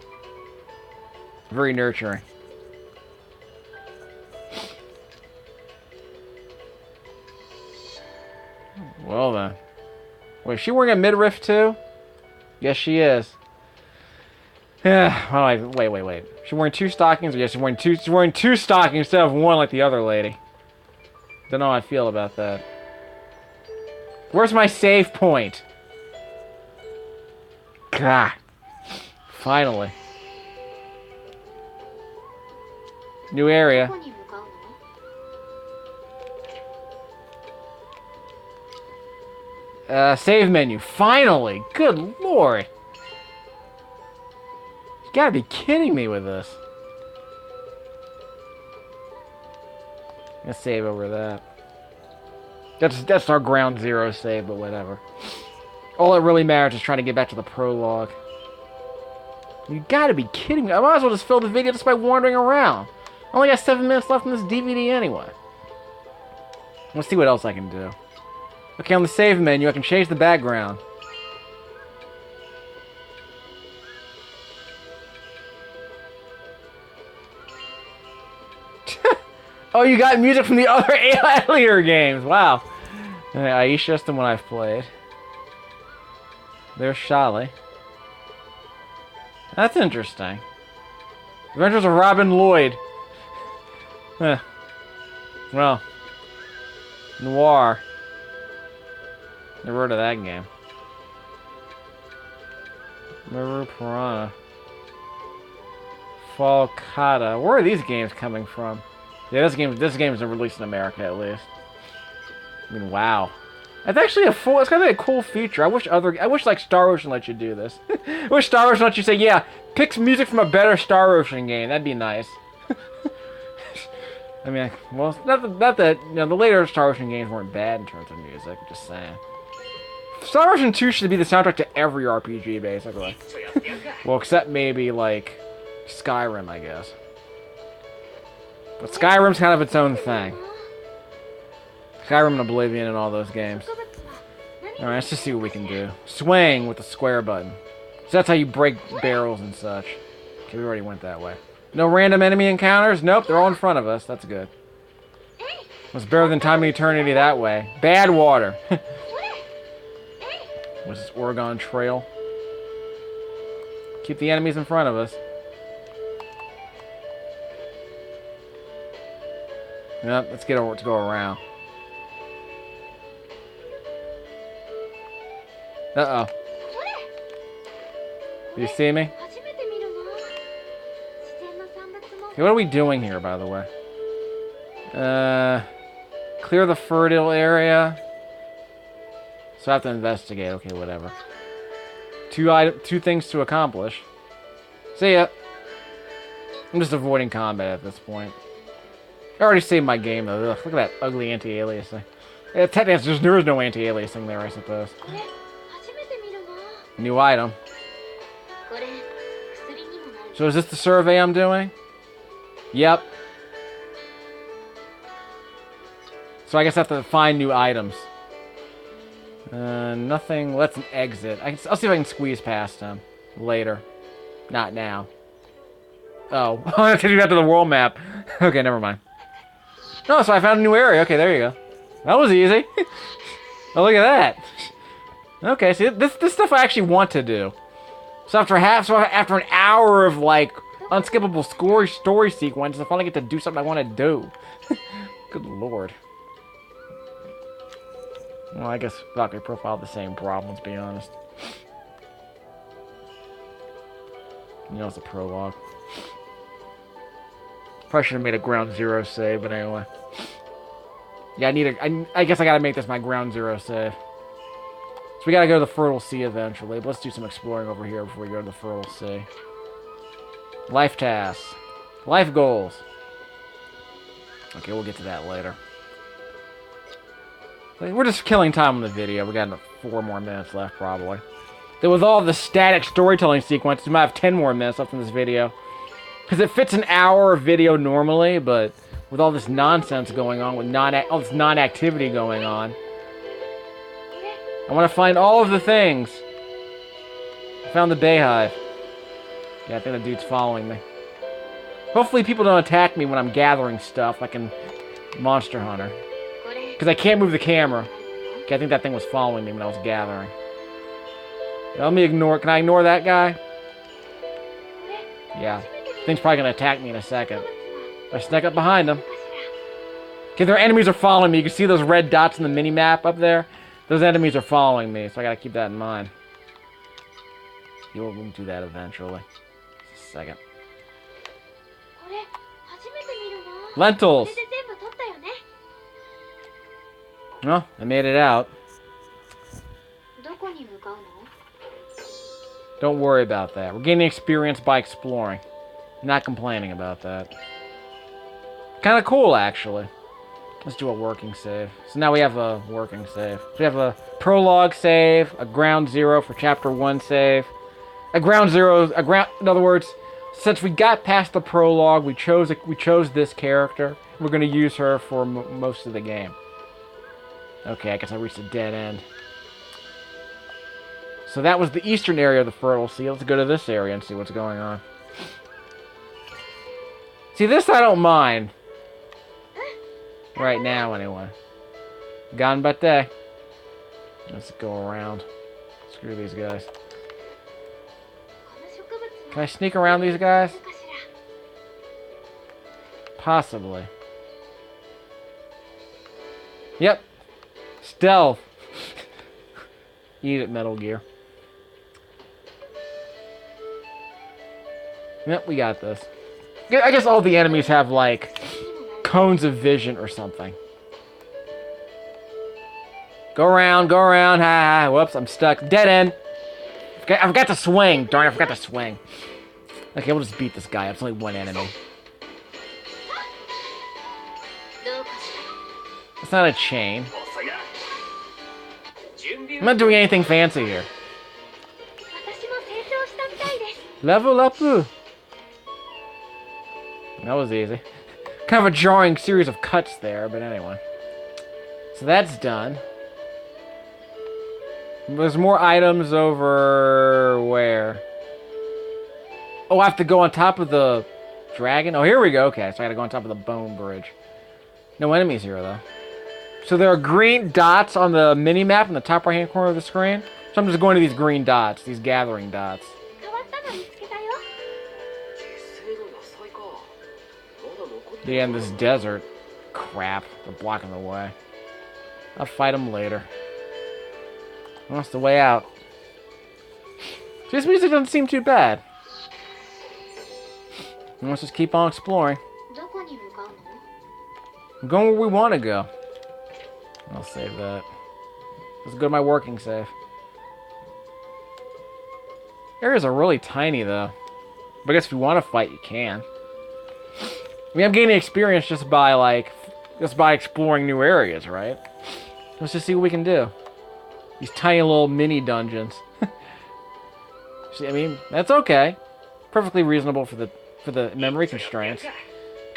Very nurturing. Well then. Wait, is she wearing a midriff too? Yes, she is. Yeah. Oh, wait. She's wearing two stockings? Yes, she's wearing two stockings instead of one like the other lady. Don't know how I feel about that. Where's my save point? God. Finally. New area. Save menu. Finally! Good lord! You gotta be kidding me with this. Let's save over that. That's our ground zero save, but whatever. All that really matters is trying to get back to the prologue. You gotta be kidding me. I might as well just fill the video just by wandering around. I only got 7 minutes left in this DVD anyway. Let's see what else I can do. Okay, on the save menu, I can change the background. Oh, you got music from the other Atelier games. Wow. Ayesha is the one I've played. There's Shallie. That's interesting. Adventures of Robin Lloyd. Well. Noir. Never heard of that game. Maru Piranha. Falcata. Where are these games coming from? Yeah, this game is released in America at least. I mean, wow. It's actually it's kind of a cool feature. I wish like Star Ocean let you do this. I wish Star Ocean let you say, yeah, pick some music from a better Star Ocean game. That'd be nice. I mean, well, not that the later Star Ocean games weren't bad in terms of music. Just saying. Star Ocean 2 should be the soundtrack to every RPG, basically. Well, except maybe, like, Skyrim, I guess. But Skyrim's kind of its own thing. Skyrim and Oblivion and all those games. Alright, let's just see what we can do. Swing with the square button. So that's how you break barrels and such. Okay, we already went that way. No random enemy encounters? Nope, they're all in front of us. That's good. It's better than Time and Eternity that way. Bad water. What's this, Oregon Trail? Keep the enemies in front of us. Yep, let's get over to go around. Uh-oh. Do you see me? Okay, what are we doing here, by the way? Clear the fertile area. So I have to investigate. Okay, whatever. Two things to accomplish. See ya. I'm just avoiding combat at this point. I already saved my game, though. Ugh, look at that ugly anti-aliasing. Yeah, technically, there is no anti-aliasing there, I suppose. New item. So is this the survey I'm doing? Yep. So I guess I have to find new items. Nothing. Let's exit. I'll see if I can squeeze past him later. Not now. Oh, I have to do that to the world map. Okay, never mind. No, so I found a new area. Okay, there you go. That was easy. Oh, look at that. Okay, see, this stuff I actually want to do. So after an hour of like unskippable story sequences, I finally get to do something I want to do. Good lord. Well, I guess Valkyrie profile the same problem, let's be honest. You know, it's a prologue. Probably should have made a ground zero save, but anyway. Yeah, I guess I gotta make this my ground zero save. So we gotta go to the Fertile Sea eventually, but let's do some exploring over here before we go to the Fertile Sea. Life tasks. Life goals. Okay, we'll get to that later. We're just killing time on the video. We got 4 more minutes left, probably. Then with all the static storytelling sequences, we might have 10 more minutes left in this video. Because it fits an hour of video normally, but with all this nonsense going on, with all this non-activity going on, I want to find all of the things. I found the Bayhive. Yeah, I think the dude's following me. Hopefully people don't attack me when I'm gathering stuff, like in Monster Hunter. Because I can't move the camera. Okay, I think that thing was following me when I was gathering. Now, let me ignore... Can I ignore that guy? Yeah. Thing's probably going to attack me in a second. I snuck up behind him. Okay, their enemies are following me. You can see those red dots in the mini-map up there? Those enemies are following me, so I gotta keep that in mind. We'll do that eventually. Just a second. Lentils! Well, I made it out. Don't worry about that. We're gaining experience by exploring. I'm not complaining about that. Kind of cool, actually. Let's do a working save. So now we have a working save. We have a prologue save, a ground zero for chapter 1 save. In other words, since we got past the prologue, we chose this character. We're going to use her for most of the game. Okay, I guess I reached a dead end. So that was the eastern area of the Fertile Sea. Let's go to this area and see what's going on. See, this I don't mind. Right now, anyway. Ganbate. Let's go around. Screw these guys. Can I sneak around these guys? Possibly. Yep. Stealth. Eat it, Metal Gear. Yep, we got this. I guess all the enemies have, like, cones of vision or something. Go around, go around. Ha, ha. Whoops, I'm stuck. Dead end. Okay, I forgot to swing. Darn, I forgot to swing. Okay, we'll just beat this guy. It's only one enemy. It's not a chain. I'm not doing anything fancy here. Level up. That was easy. Kind of a jarring series of cuts there, but anyway. So that's done. There's more items over where? Oh, I have to go on top of the dragon? Oh, here we go. Okay, so I gotta go on top of the bone bridge. No enemies here, though. So there are green dots on the mini-map in the top right-hand corner of the screen. So I'm just going to these green dots, these gathering dots. Yeah, in this desert. Crap, they're blocking the way. I'll fight them later. Well, that's the way out. This music doesn't seem too bad. Let's just keep on exploring. I'm going where we want to go. I'll save that. Let's go to my working save. Areas are really tiny, though. But I guess if you want to fight, you can. I mean, I'm gaining experience just by exploring new areas, right? Let's just see what we can do. These tiny little mini dungeons. See, I mean, that's okay. Perfectly reasonable for the memory constraints. Okay,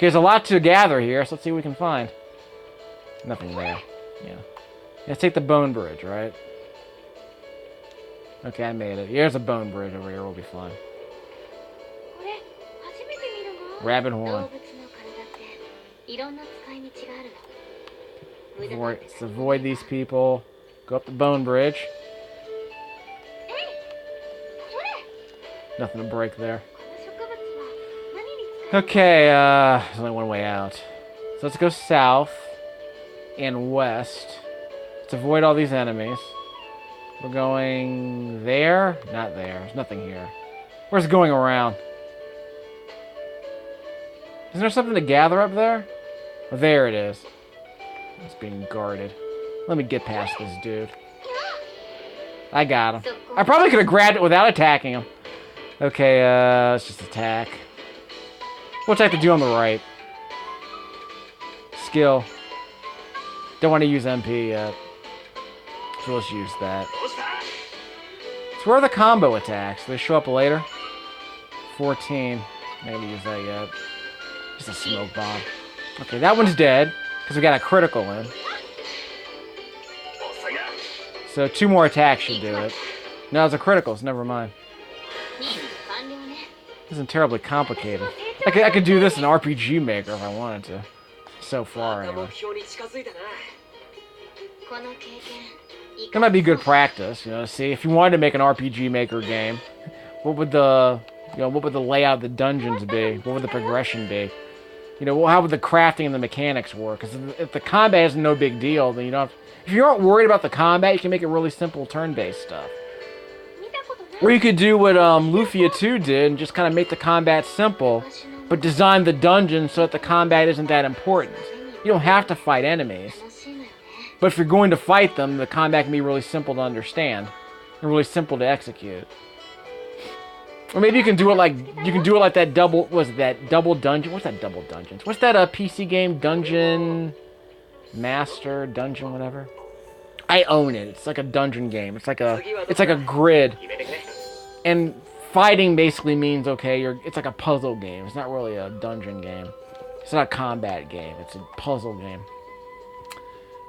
there's a lot to gather here, so let's see what we can find. Nothing there. Yeah. Let's take the bone bridge, right? Okay, I made it. Here's a bone bridge over here. We'll be fine. Rabbit horn. Let's avoid these people. Go up the bone bridge. Nothing to break there. Okay, there's only one way out. So let's go south and west. Let's avoid all these enemies. We're going there? Not there. There's nothing here. Where's going around? Isn't there something to gather up there? Oh, there it is. It's being guarded. Let me get past this dude. I got him. I probably could have grabbed it without attacking him. Okay, let's just attack. What's I have to do on the right? Skill. Don't want to use MP yet. So let's use that. So where are the combo attacks? Do they show up later? 14. Not gonna use that yet. Just a smoke bomb. Okay, that one's dead. Because we got a critical in. So 2 more attacks should do it. No, it's a critical, so never mind. This isn't terribly complicated. I could do this in RPG Maker if I wanted to. So far, anyway. That might be good practice, you know. See, if you wanted to make an RPG Maker game, what would the layout of the dungeons be? What would the progression be? You know, how would the crafting and the mechanics work? Because if the combat is no big deal, then you don't have, if you aren't worried about the combat, you can make it really simple turn-based stuff. Or you could do what Lufia 2 did and just kind of make the combat simple, but design the dungeon so that the combat isn't that important. You don't have to fight enemies. But if you're going to fight them, the combat can be really simple to understand and really simple to execute. Or maybe you can do it like that double. Was that double dungeon? What's that double dungeons? What's that PC game? Dungeon Master, dungeon, whatever. I own it. It's like a dungeon game. It's like a grid, and fighting basically means it's like a puzzle game. It's not really a dungeon game. It's not a combat game. It's a puzzle game.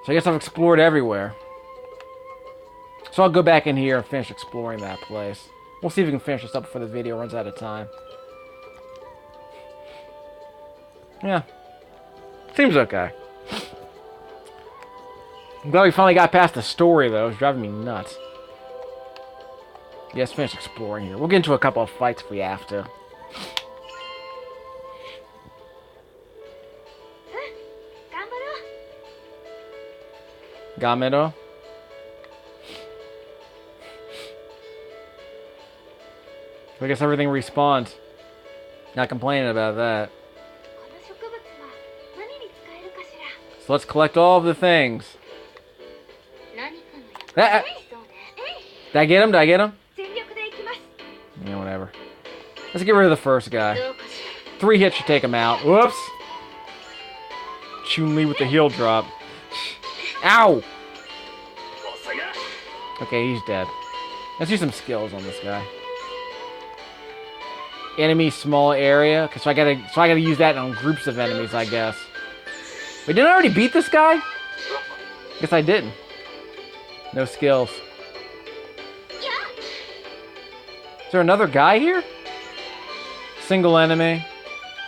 So I guess I've explored everywhere. So I'll go back in here and finish exploring that place. We'll see if we can finish this up before the video runs out of time. Yeah. Seems okay. I'm glad we finally got past the story, though. It's driving me nuts. Yes, finish exploring here. We'll get into a couple of fights if we have to. Gamero? I guess everything respawns. Not complaining about that. So let's collect all of the things. Did I get him? Did I get him? Yeah, whatever. Let's get rid of the first guy. 3 hits should take him out. Whoops! Chun-Li with the heel drop. Ow! Okay, he's dead. Let's use some skills on this guy. Enemy small area. So I gotta use that on groups of enemies, I guess. Wait, didn't I already beat this guy? Guess I didn't. No skills. Is there another guy here? Single enemy.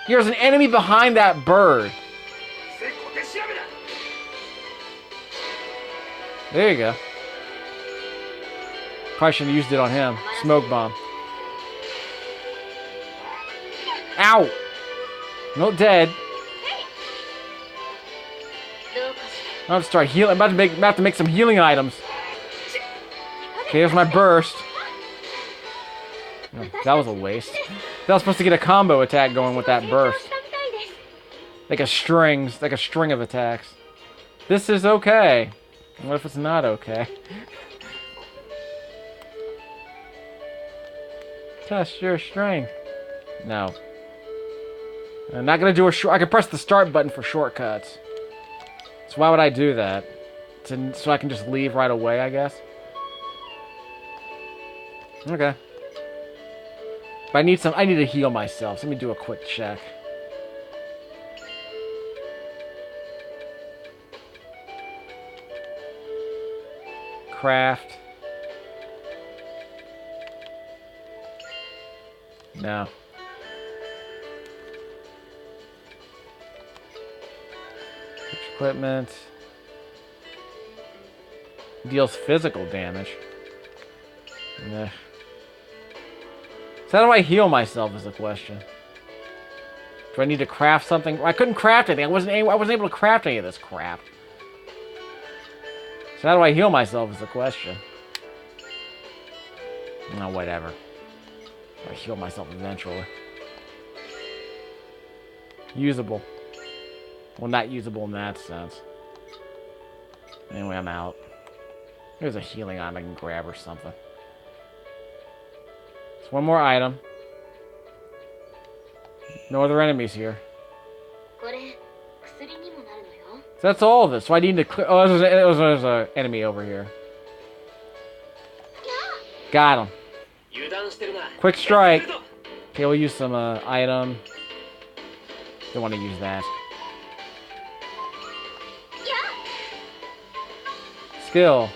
Here's an enemy behind that bird. There you go. Probably should have used it on him. Smoke bomb. Ow! Not dead. I'm about to start healing. I'm about to make some healing items. Okay, here's my burst. Oh, that was a waste. That was supposed to get a combo attack going with that burst. Like a string of attacks. This is okay. What if it's not okay? Test your strength. No. I'm not gonna do a short. I can press the start button for shortcuts. So why would I do that? So I can just leave right away, I guess. Okay. But I need to heal myself. So let me do a quick check. Craft. No. Equipment. Deals physical damage. Nah. So how do I heal myself is the question. Do I need to craft something? I couldn't craft anything. I wasn't able to craft any of this crap. So how do I heal myself is the question. No, whatever. I heal myself eventually. Usable. Well, not usable in that sense. Anyway, I'm out. There's a healing item I can grab or something. There's one more item. No other enemies here. So that's all of it. So I need to clear. Oh, there's an enemy over here. Got him. Quick strike. Okay, we'll use some item. Don't want to use that. Skill.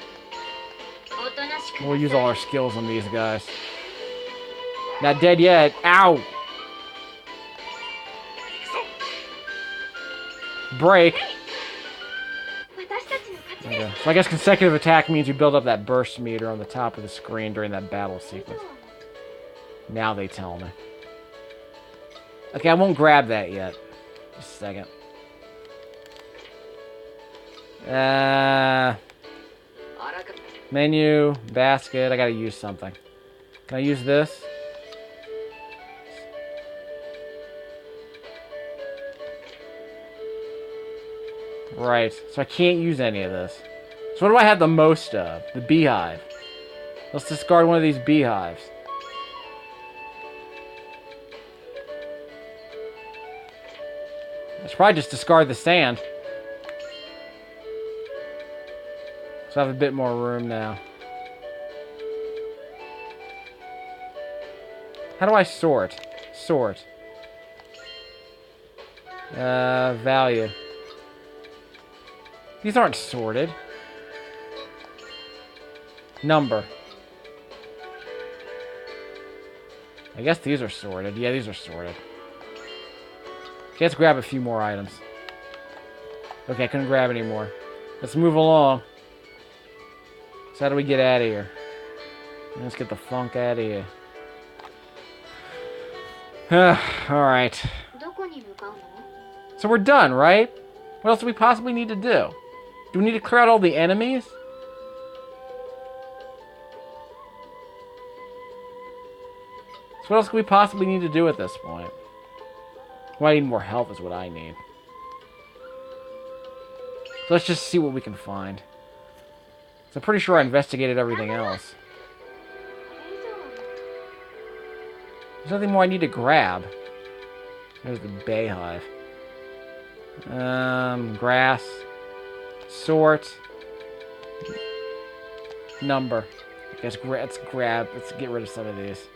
We'll use all our skills on these guys. Not dead yet. Ow! Break. Okay. So I guess consecutive attack means you build up that burst meter on the top of the screen during that battle sequence. Now they tell me. Okay, I won't grab that yet. Just a second. Menu, basket, I gotta use something. Can I use this? Right, so I can't use any of this. So what do I have the most of? The beehive. Let's discard one of these beehives. Let's probably just discard the sand. So I have a bit more room now. How do I sort? Sort. Value. These aren't sorted. Number. I guess these are sorted. Yeah, these are sorted. Okay, let's grab a few more items. Okay, I couldn't grab any more. Let's move along. So how do we get out of here? Let's get the funk out of here. Alright. So we're done, right? What else do we possibly need to do? Do we need to clear out all the enemies? So what else could we possibly need to do at this point? Well, I need more health is what I need. So let's just see what we can find. So I'm pretty sure I investigated everything else. There's nothing more I need to grab. There's the Bayhive. Grass. Sort. Number. I guess let's get rid of some of these.